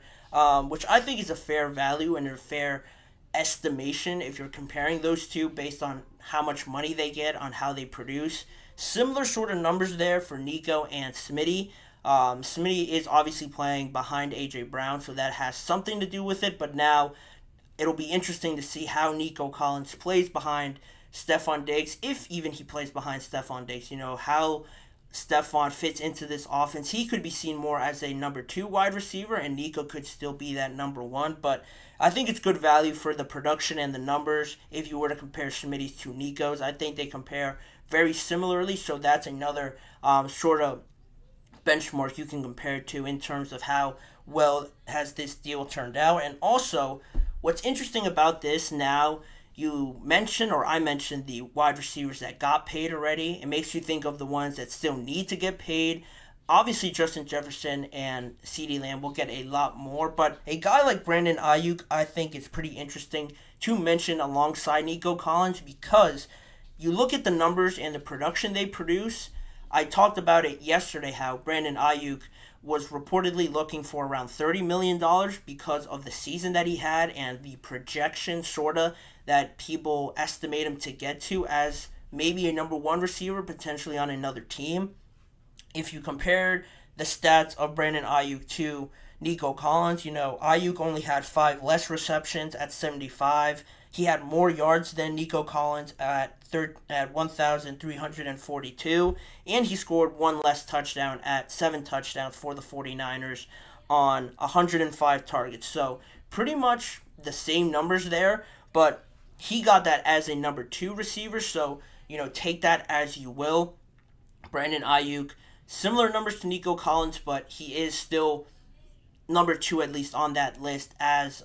which I think is a fair value and a fair estimation if you're comparing those two based on how much money they get, on how they produce. Similar sort of numbers there for Nico and Smitty. Smitty is obviously playing behind A.J. Brown, so that has something to do with it, but now it'll be interesting to see how Nico Collins plays behind Stephon Diggs, if even he plays behind Stephon Diggs, how Stephon fits into this offense. He could be seen more as a number 2 wide receiver, and Nico could still be that number 1, but I think it's good value for the production and the numbers. If you were to compare Smitty's to Nico's, I think they compare very similarly, so that's another sort of benchmark you can compare it to in terms of how well has this deal turned out. And also, what's interesting about this now, you mentioned, or I mentioned, the wide receivers that got paid already. It makes you think of the ones that still need to get paid. Obviously, Justin Jefferson and CeeDee Lamb will get a lot more, but a guy like Brandon Ayuk, I think is pretty interesting to mention alongside Nico Collins because you look at the numbers and the production they produce. I talked about it yesterday, how Brandon Ayuk was reportedly looking for around $30 million because of the season that he had and the projection, sort of, that people estimate him to get to as maybe a number 1 receiver, potentially on another team. If you compare the stats of Brandon Ayuk to Nico Collins, Ayuk only had 5 less receptions at 75. He had more yards than Nico Collins at 1,342, and he scored 1 less touchdown at 7 touchdowns for the 49ers on 105 targets. So pretty much the same numbers there, but he got that as a number 2 receiver, so, take that as you will. Brandon Ayuk, similar numbers to Nico Collins, but he is still number 2 at least on that list as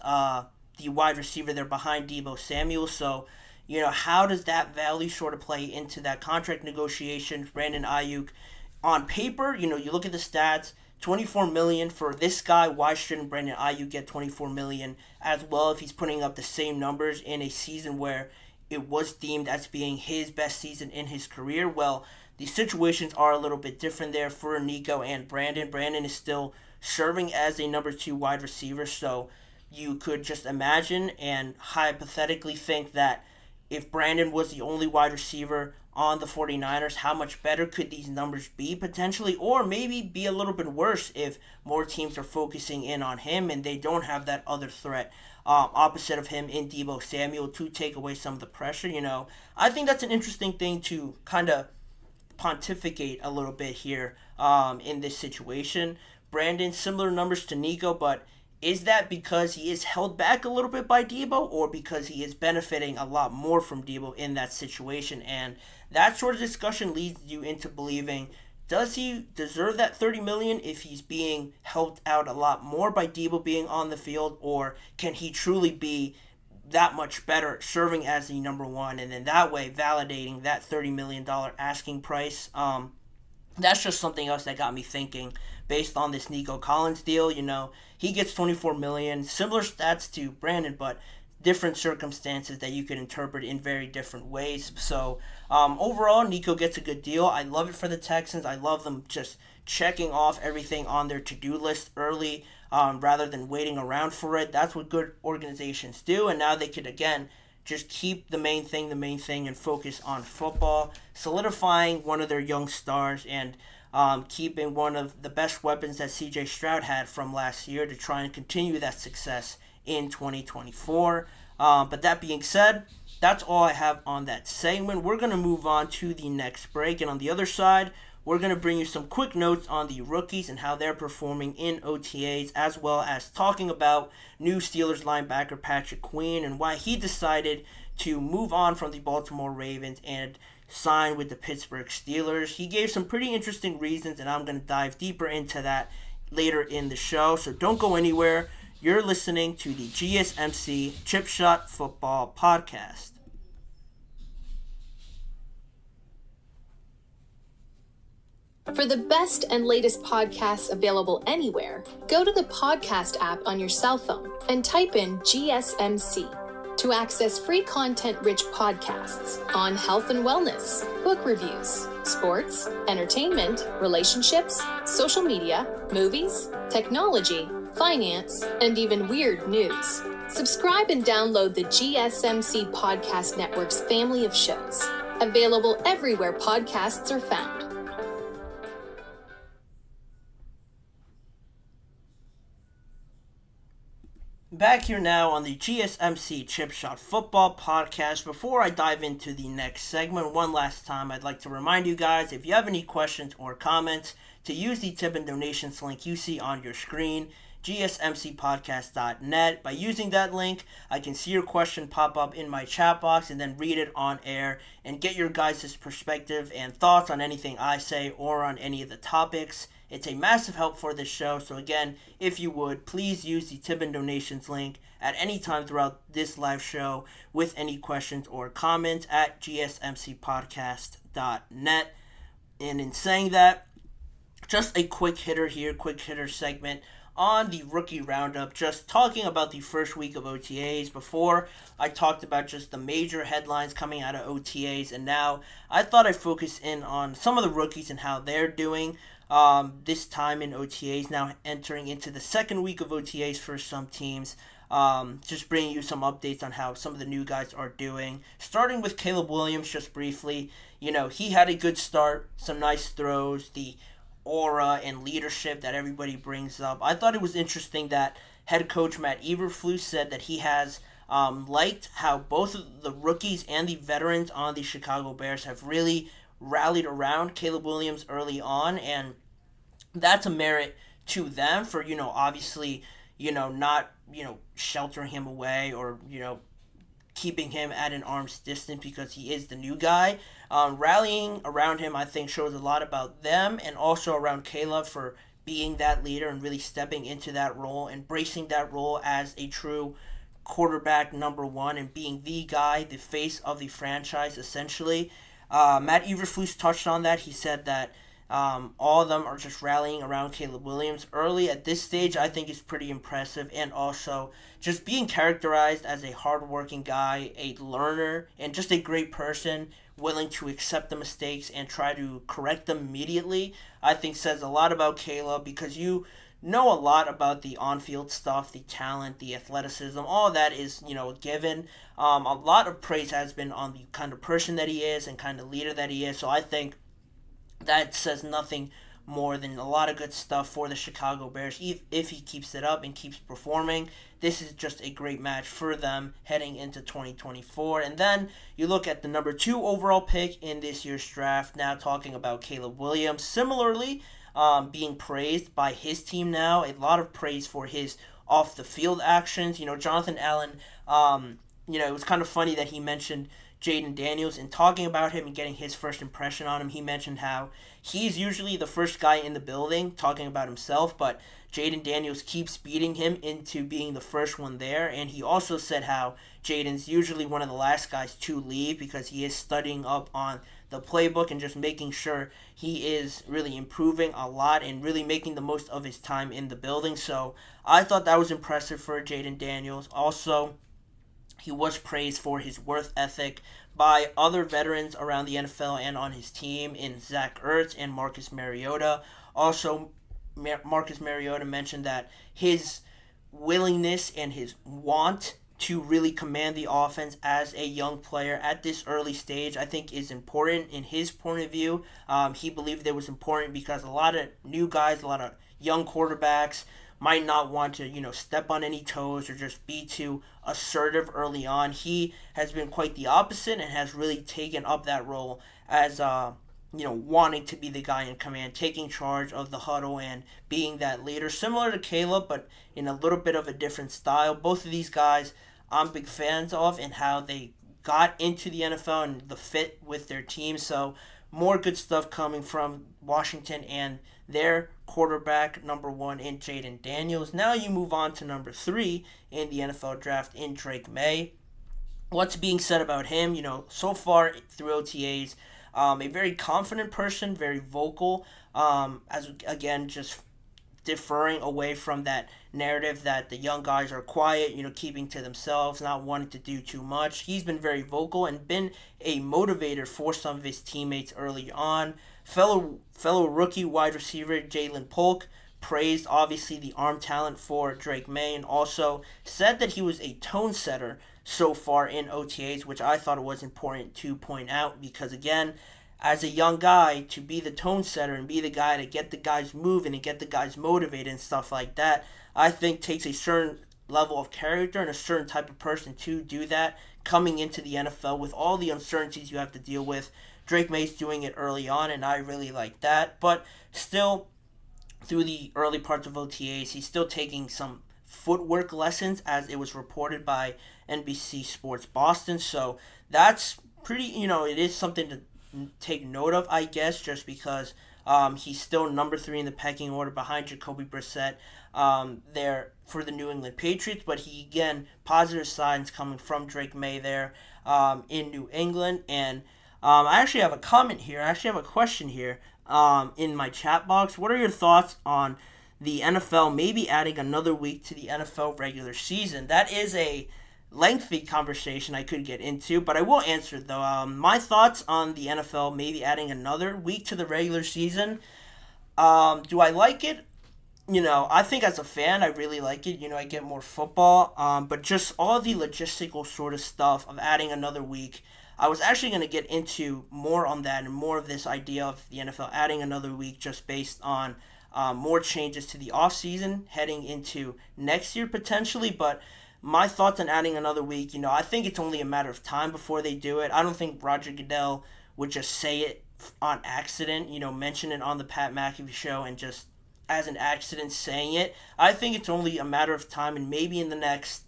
the wide receiver there behind Deebo Samuel. So, how does that value sort of play into that contract negotiation? Brandon Ayuk, on paper, you look at the stats, $24 million for this guy. Why shouldn't Brandon Ayuk get $24 million as well if he's putting up the same numbers in a season where it was deemed as being his best season in his career? Well, the situations are a little bit different there for Nico and Brandon. Brandon is still serving as a number 2 wide receiver, so you could just imagine and hypothetically think that if Brandon was the only wide receiver on the 49ers, how much better could these numbers be potentially? Or maybe be a little bit worse if more teams are focusing in on him and they don't have that other threat opposite of him in Deebo Samuel to take away some of the pressure. I think that's an interesting thing to kind of pontificate a little bit here in this situation. Brandon, similar numbers to Nico, but is that because he is held back a little bit by Deebo, or because he is benefiting a lot more from Deebo in that situation? And that sort of discussion leads you into believing, does he deserve that $30 million if he's being helped out a lot more by Deebo being on the field, or can he truly be that much better serving as the number one, and then that way validating that $30 million asking price? That's just something else that got me thinking based on this Nico Collins deal. He gets $24 million, similar stats to Brandon, but different circumstances that you could interpret in very different ways. So overall, Nico gets a good deal. I love it for the Texans. I love them just checking off everything on their to-do list early rather than waiting around for it. That's what good organizations do, and now they could, again, just keep the main thing, and focus on football, solidifying one of their young stars, and keeping one of the best weapons that C.J. Stroud had from last year to try and continue that success in 2024. But that being said, that's all I have on that segment. We're going to move on to the next break, and on the other side, we're going to bring you some quick notes on the rookies and how they're performing in OTAs, as well as talking about new Steelers linebacker Patrick Queen and why he decided to move on from the Baltimore Ravens and sign with the Pittsburgh Steelers. He gave some pretty interesting reasons, and I'm going to dive deeper into that later in the show, so don't go anywhere. You're listening to the GSMC Chip Shot Football Podcast. For the best and latest podcasts available anywhere, go to the podcast app on your cell phone and type in GSMC to access free content-rich podcasts on health and wellness, book reviews, sports, entertainment, relationships, social media, movies, technology, finance, and even weird news. Subscribe and download the GSMC Podcast Network's family of shows, available everywhere podcasts are found. Back here now on the GSMC Chip Shot Football Podcast. Before I dive into the next segment, one last time, I'd like to remind you guys, if you have any questions or comments, to use the tip and donations link you see on your screen, GSMCpodcast.net. By using that link, I can see your question pop up in my chat box and then read it on air and get your guys' perspective and thoughts on anything I say or on any of the topics. It's a massive help for this show, so again, if you would, please use the tip and donations link at any time throughout this live show with any questions or comments at gsmcpodcast.net. And in saying that, just a quick hitter segment on the rookie roundup, just talking about the first week of OTAs. Before, I talked about just the major headlines coming out of OTAs, and now I thought I'd focus in on some of the rookies and how they're doing. This time in OTAs, now entering into the second week of OTAs for some teams. Just bringing you some updates on how some of the new guys are doing. Starting with Caleb Williams, just briefly. He had a good start, some nice throws, the aura and leadership that everybody brings up. I thought it was interesting that head coach Matt Eberflus said that he has liked how both of the rookies and the veterans on the Chicago Bears have really rallied around Caleb Williams early on, and that's a merit to them for, obviously, not, sheltering him away or, keeping him at an arm's distance because he is the new guy. Rallying around him, I think, shows a lot about them and also around Caleb for being that leader and really stepping into that role, embracing that role as a true quarterback number one and being the guy, the face of the franchise, essentially. Matt Eberflus touched on that. He said that all of them are just rallying around Caleb Williams early. At this stage, I think is pretty impressive, and also just being characterized as a hardworking guy, a learner, and just a great person, willing to accept the mistakes and try to correct them immediately, I think says a lot about Caleb, because you know a lot about the on-field stuff, the talent, the athleticism. All that is, a given. A lot of praise has been on the kind of person that he is and kind of leader that he is. So I think that says nothing more than a lot of good stuff for the Chicago Bears. If he keeps it up and keeps performing, this is just a great match for them heading into 2024. And then you look at the number 2 overall pick in this year's draft, now talking about Caleb Williams. Similarly, being praised by his team now. A lot of praise for his off-the-field actions. Jonathan Allen, it was kind of funny that he mentioned Jaden Daniels and talking about him and getting his first impression on him. He mentioned how he's usually the first guy in the building talking about himself, but Jaden Daniels keeps beating him into being the first one there. And he also said how Jaden's usually one of the last guys to leave because he is studying up on the playbook and just making sure he is really improving a lot and really making the most of his time in the building. So I thought that was impressive for Jaden Daniels. Also, he was praised for his work ethic by other veterans around the NFL and on his team in Zach Ertz and Marcus Mariota. Also, Marcus Mariota mentioned that his willingness and his want to really command the offense as a young player at this early stage, I think is important in his point of view. He believed it was important because a lot of new guys, a lot of young quarterbacks might not want to, step on any toes or just be too assertive early on. He has been quite the opposite and has really taken up that role as, wanting to be the guy in command, taking charge of the huddle and being that leader. Similar to Caleb, but in a little bit of a different style. Both of these guys I'm big fans of and how they got into the NFL and the fit with their team. So more good stuff coming from Washington and their quarterback, number 1 in Jaden Daniels. Now you move on to number 3 in the NFL draft in Drake May. What's being said about him? So far through OTAs, a very confident person, very vocal, as again, just deferring away from that narrative that the young guys are quiet, keeping to themselves, not wanting to do too much. He's been very vocal and been a motivator for some of his teammates early on. Fellow rookie wide receiver Jalen Polk praised, obviously, the arm talent for Drake May and also said that he was a tone setter so far in OTAs, which I thought it was important to point out because, again, as a young guy, to be the tone setter and be the guy to get the guys moving and get the guys motivated and stuff like that, I think takes a certain level of character and a certain type of person to do that coming into the NFL with all the uncertainties you have to deal with. Drake May's doing it early on, and I really like that. But still, through the early parts of OTAs, he's still taking some footwork lessons, as it was reported by NBC Sports Boston. So that's pretty, it is something to take note of, I guess, just because he's still number 3 in the pecking order behind Jacoby Brissett there for the New England Patriots. But he, again, positive signs coming from Drake May there in New England. And I actually have a comment here. I actually have a question here in my chat box. What are your thoughts on the NFL maybe adding another week to the NFL regular season? That is a lengthy conversation I could get into, but I will answer it though. My thoughts on the NFL maybe adding another week to the regular season. Do I like it? I think as a fan, I really like it. I get more football, but just all the logistical sort of stuff of adding another week. I was actually going to get into more on that and more of this idea of the NFL adding another week just based on more changes to the offseason heading into next year potentially. But my thoughts on adding another week, I think it's only a matter of time before they do it. I don't think Roger Goodell would just say it on accident, mention it on the Pat McAfee show and just as an accident saying it. I think it's only a matter of time, and maybe in the next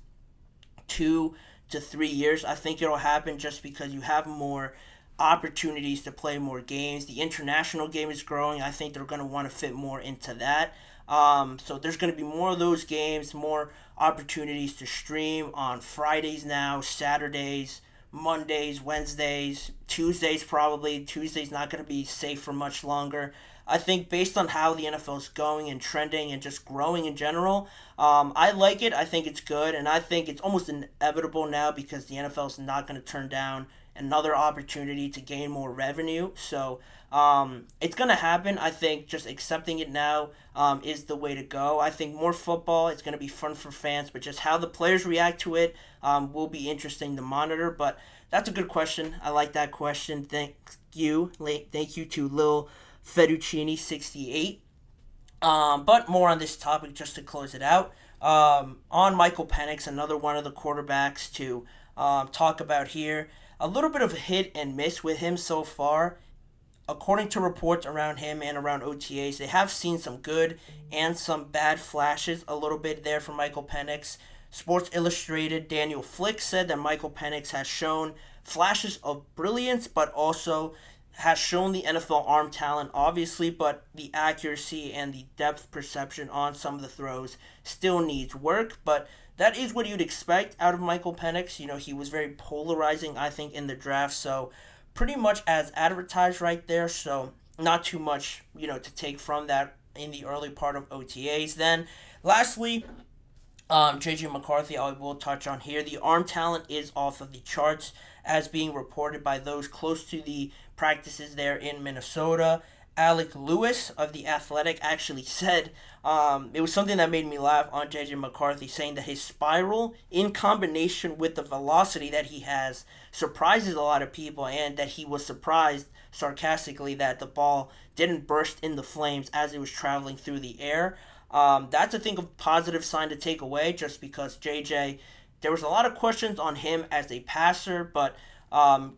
2 to 3 years, I think it'll happen just because you have more opportunities to play more games. The international game is growing. I think they're going to want to fit more into that. So there's going to be more of those games, more opportunities to stream on Fridays now, Saturdays, Mondays, Wednesdays, Tuesdays probably. Tuesday's not going to be safe for much longer. I think based on how the NFL is going and trending and just growing in general, I like it. I think it's good, and I think it's almost inevitable now because the NFL is not going to turn down another opportunity to gain more revenue. So it's going to happen. I think just accepting it now is the way to go. I think more football, it's going to be fun for fans, but just how the players react to it will be interesting to monitor. But that's a good question. I like that question. Thank you. Thank you to Lil Fettuccini68. But more on this topic just to close it out. On Michael Penix, another one of the quarterbacks to talk about here. A little bit of a hit and miss with him so far. According to reports around him and around OTAs, they have seen some good and some bad flashes a little bit there from Michael Penix. Sports Illustrated Daniel Flick said that Michael Penix has shown flashes of brilliance, but also has shown the NFL arm talent, obviously, but the accuracy and the depth perception on some of the throws still needs work. But that is what you'd expect out of Michael Penix. You know, he was very polarizing, I think, in the draft, so pretty much as advertised right there, so not too much, to take from that in the early part of OTAs. Then, lastly, J.J. McCarthy, I will touch on here. The arm talent is off of the charts as being reported by those close to the practices there in Minnesota. Alec Lewis of The Athletic actually said, it was something that made me laugh on J.J. McCarthy, saying that his spiral in combination with the velocity that he has surprises a lot of people, and that he was surprised, sarcastically, that the ball didn't burst into flames as it was traveling through the air. That's, I think, a positive sign to take away, just because JJ, there was a lot of questions on him as a passer, but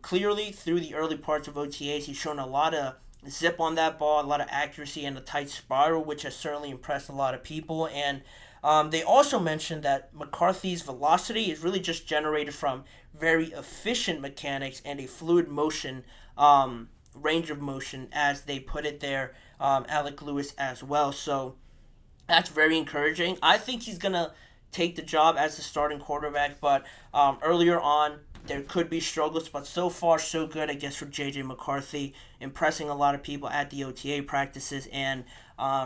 clearly through the early parts of OTAs, he's shown a lot of zip on that ball, a lot of accuracy, and a tight spiral, which has certainly impressed a lot of people. And they also mentioned that McCarthy's velocity is really just generated from very efficient mechanics and a fluid motion, range of motion, as they put it there, Alec Lewis as well. So that's very encouraging. I think he's going to take the job as the starting quarterback, but earlier on, there could be struggles, but so far so good, I guess, for J.J. McCarthy, impressing a lot of people at the OTA practices, and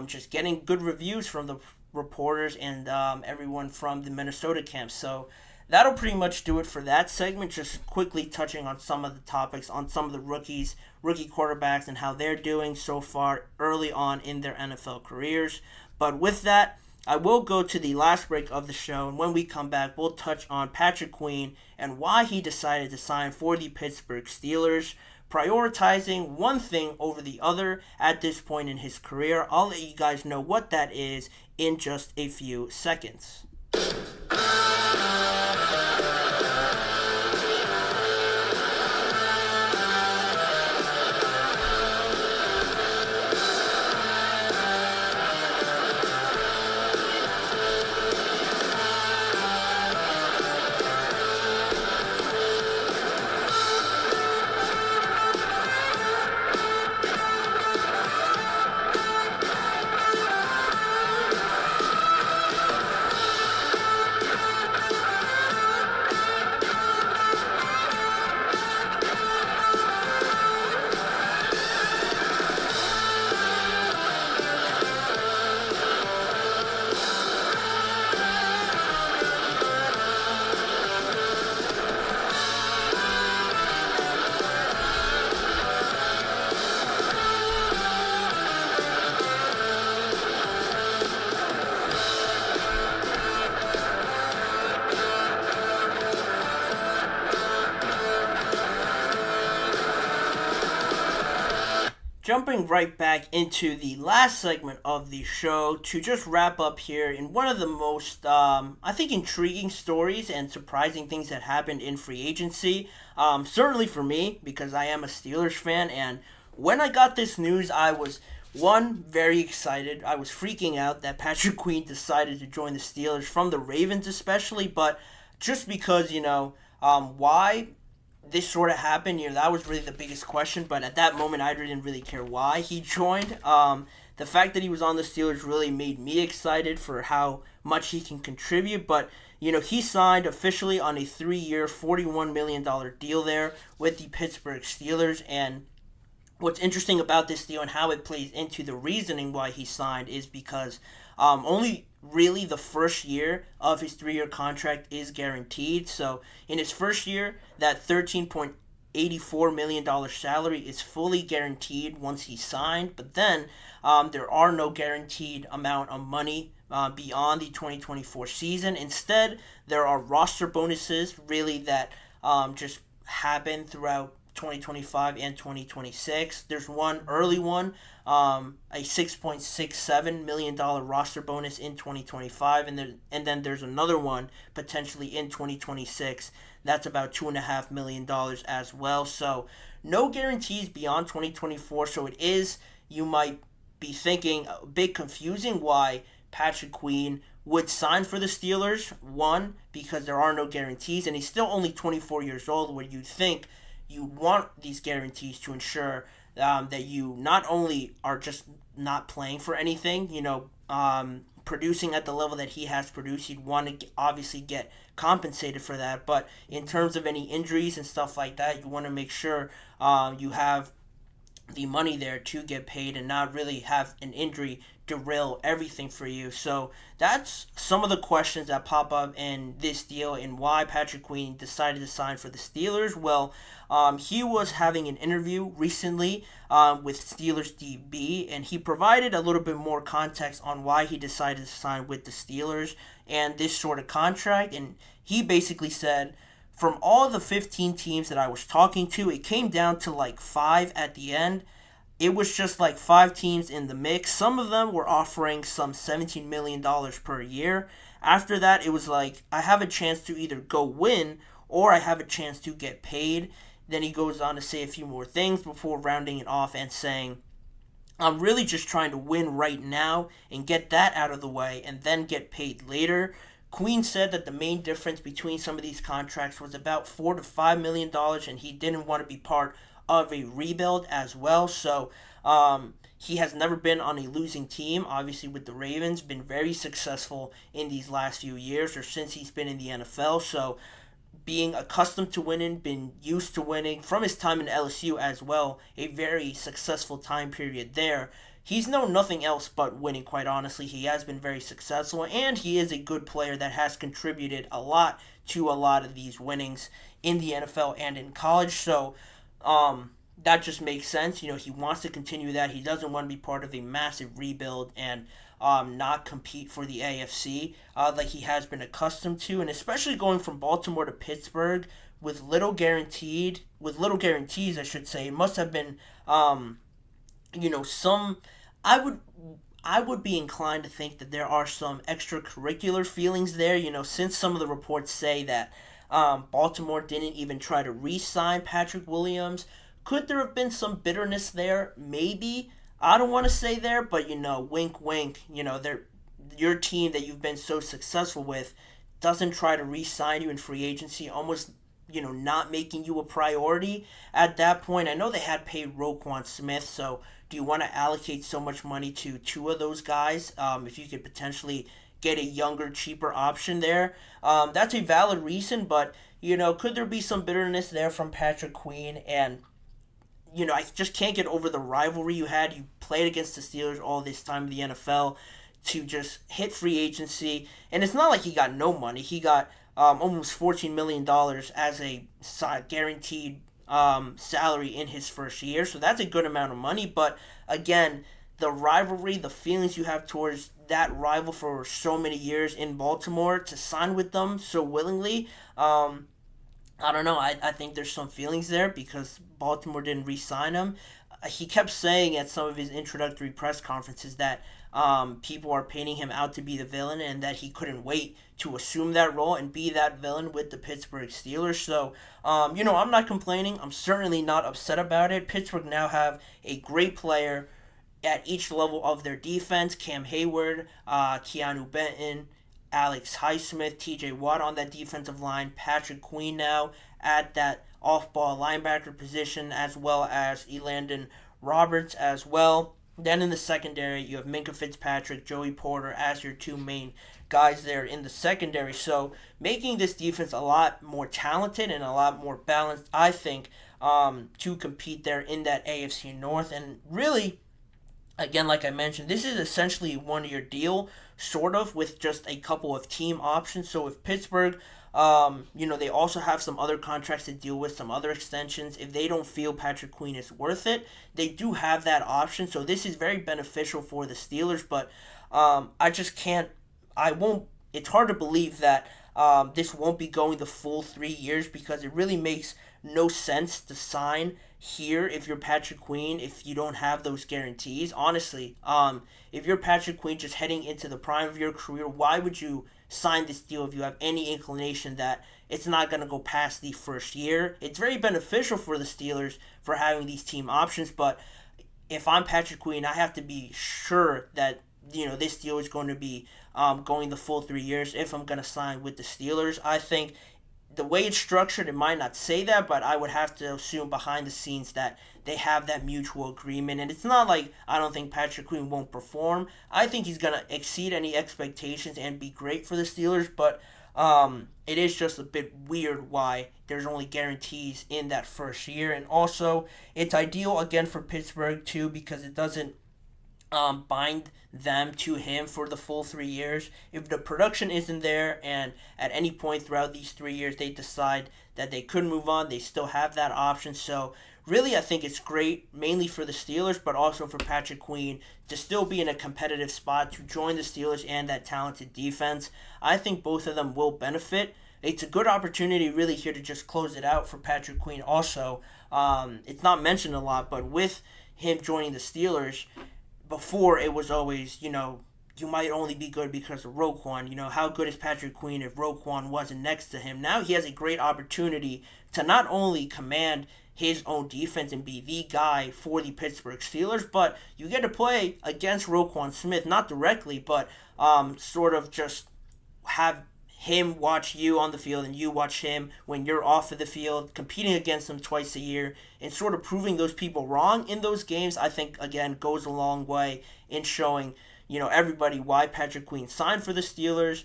just getting good reviews from the reporters and everyone from the Minnesota camp. So that'll pretty much do it for that segment, just quickly touching on some of the topics on some of the rookie quarterbacks and how they're doing so far early on in their NFL careers. But with that, I will go to the last break of the show, and when we come back, we'll touch on Patrick Queen and why he decided to sign for the Pittsburgh Steelers, prioritizing one thing over the other at this point in his career. I'll let you guys know what that is in just a few seconds. Jumping right back into the last segment of the show to just wrap up here in one of the most, I think, intriguing stories and surprising things that happened in free agency. Certainly for me, because I am a Steelers fan, and when I got this news, I was, one, very excited. I was freaking out that Patrick Queen decided to join the Steelers, from the Ravens especially, but just because, why this sort of happened, that was really the biggest question. But at that moment, I didn't really care why he joined. The fact that he was on the Steelers really made me excited for how much he can contribute. But, he signed officially on a 3-year, $41 million deal there with the Pittsburgh Steelers. And what's interesting about this deal and how it plays into the reasoning why he signed is because only really the first year of his 3-year contract is guaranteed. So in his first year, that $84 million salary is fully guaranteed once he's signed, but then there are no guaranteed amount of money beyond the 2024 season. Instead, there are roster bonuses really that just happen throughout 2025 and 2026. There's one early one, a $6.67 million roster bonus in 2025, and then there's another one potentially in 2026. That's about $2.5 million as well. So no guarantees beyond 2024. So it is, you might be thinking, a bit confusing why Patrick Queen would sign for the Steelers. One, because there are no guarantees, and he's still only 24 years old, where you'd think you want these guarantees to ensure that you not only are just not playing for anything, producing at the level that he has produced. You'd want to obviously get compensated for that, but in terms of any injuries and stuff like that, you want to make sure you have the money there to get paid and not really have an injury derail everything for you. So that's some of the questions that pop up in this deal and why Patrick Queen decided to sign for the Steelers. Well, he was having an interview recently with Steelers DB, and he provided a little bit more context on why he decided to sign with the Steelers and this sort of contract. And he basically said, from all the 15 teams that I was talking to, it came down to like 5 at the end. It was just like 5 teams in the mix. Some of them were offering some $17 million per year. After that, it was like, I have a chance to either go win or I have a chance to get paid. Then he goes on to say a few more things before rounding it off and saying, I'm really just trying to win right now and get that out of the way and then get paid later. Queen said that the main difference between some of these contracts was about $4 to $5 million, and he didn't want to be part of a rebuild as well. So he has never been on a losing team. Obviously, with the Ravens, been very successful in these last few years or since he's been in the NFL. So being accustomed to winning, been used to winning from his time in LSU as well, a very successful time period there. He's known nothing else but winning, quite honestly. He has been very successful, and he is a good player that has contributed a lot to a lot of these winnings in the NFL and in college. So that just makes sense. He wants to continue that. He doesn't want to be part of a massive rebuild and not compete for the AFC like he has been accustomed to. And especially going from Baltimore to Pittsburgh with little guarantees, I should say. It must have been some, I would be inclined to think that there are some extracurricular feelings there, since some of the reports say that Baltimore didn't even try to re-sign Patrick Williams. Could there have been some bitterness there? Maybe. I don't want to say there, but wink wink, your team that you've been so successful with doesn't try to re-sign you in free agency, almost not making you a priority at that point. I know they had paid Roquan Smith, so do you want to allocate so much money to 2 of those guys if you could potentially get a younger, cheaper option there? That's a valid reason, but, could there be some bitterness there from Patrick Queen? And, I just can't get over the rivalry you had. You played against the Steelers all this time in the NFL to just hit free agency. And it's not like he got no money. He got almost $14 million as a guaranteed salary in his first year. So that's a good amount of money. But again, the rivalry, the feelings you have towards that rival for so many years in Baltimore, to sign with them so willingly, I don't know. I think there's some feelings there because Baltimore didn't re-sign him. He kept saying at some of his introductory press conferences that people are painting him out to be the villain and that he couldn't wait to assume that role and be that villain with the Pittsburgh Steelers. So, I'm not complaining. I'm certainly not upset about it. Pittsburgh now have a great player at each level of their defense. Cam Hayward, Keanu Benton, Alex Highsmith, TJ Watt on that defensive line, Patrick Queen now at that off-ball linebacker position, as well as Elandon Roberts as well. Then in the secondary, you have Minkah Fitzpatrick, Joey Porter as your 2 main guys there in the secondary. So making this defense a lot more talented and a lot more balanced, I think, to compete there in that AFC North. And really, again, like I mentioned, this is essentially a 1-year deal sort of, with just a couple of team options. So if Pittsburgh, they also have some other contracts to deal with, some other extensions. If they don't feel Patrick Queen is worth it, they do have that option. So this is very beneficial for the Steelers, but it's hard to believe that this won't be going the full 3 years, because it really makes no sense to sign here if you're Patrick Queen, if you don't have those guarantees. Honestly, if you're Patrick Queen just heading into the prime of your career, why would you sign this deal if you have any inclination that it's not going to go past the first year? It's very beneficial for the Steelers for having these team options, but if I'm Patrick Queen, I have to be sure that this deal is going to be going the full 3 years if I'm going to sign with the Steelers. I think the way it's structured, it might not say that, but I would have to assume behind the scenes that they have that mutual agreement. And it's not like I don't think Patrick Queen won't perform. I think he's going to exceed any expectations and be great for the Steelers, but it is just a bit weird why there's only guarantees in that first year. And also, it's ideal, again, for Pittsburgh, too, because it doesn't bind them to him for the full 3 years. If the production isn't there and at any point throughout these 3 years they decide that they could move on, they still have that option. So really, I think it's great, mainly for the Steelers, but also for Patrick Queen to still be in a competitive spot, to join the Steelers and that talented defense. I think both of them will benefit. It's a good opportunity really here to just close it out for Patrick Queen also. It's not mentioned a lot, but with him joining the Steelers, before it was always, you might only be good because of Roquan. How good is Patrick Queen if Roquan wasn't next to him? Now he has a great opportunity to not only command his own defense and be the guy for the Pittsburgh Steelers, but you get to play against Roquan Smith, not directly, but sort of just have him watch you on the field and you watch him when you're off of the field, competing against him twice a year and sort of proving those people wrong in those games. I think, again, goes a long way in showing, everybody why Patrick Queen signed for the Steelers,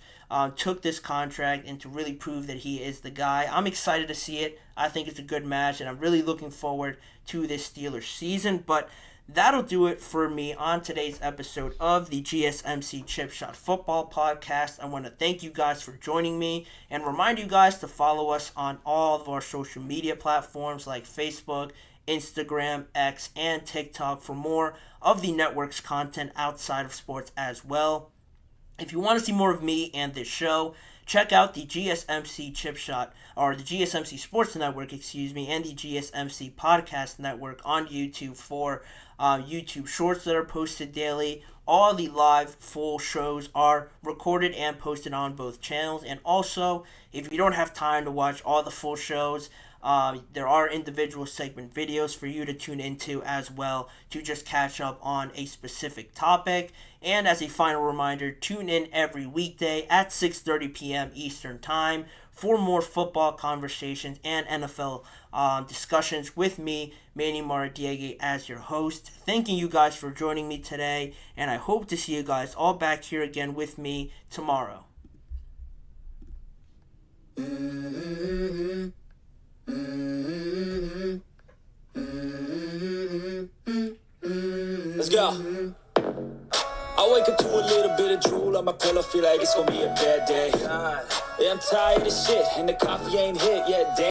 took this contract, and to really prove that he is the guy. I'm excited to see it. I think it's a good match, and I'm really looking forward to this Steelers season. But that'll do it for me on today's episode of the GSMC Chip Shot Football Podcast. I want to thank you guys for joining me and remind you guys to follow us on all of our social media platforms like Facebook, Instagram, X, and TikTok for more of the network's content outside of sports as well. If you want to see more of me and this show, check out the GSMC Chip Shot, or the GSMC Sports Network, and the GSMC Podcast Network on YouTube for YouTube Shorts that are posted daily. All the live full shows are recorded and posted on both channels. And also, if you don't have time to watch all the full shows, there are individual segment videos for you to tune into as well to just catch up on a specific topic. And as a final reminder, tune in every weekday at 6:30 p.m. Eastern Time for more football conversations and NFL discussions with me, Manny Maradiegue, as your host. Thanking you guys for joining me today, and I hope to see you guys all back here again with me tomorrow. Let's go. I wake up to a little bit of drool on my pillow, feel like it's gonna be a bad day. Yeah, I'm tired of shit, and the coffee ain't hit yet. Damn.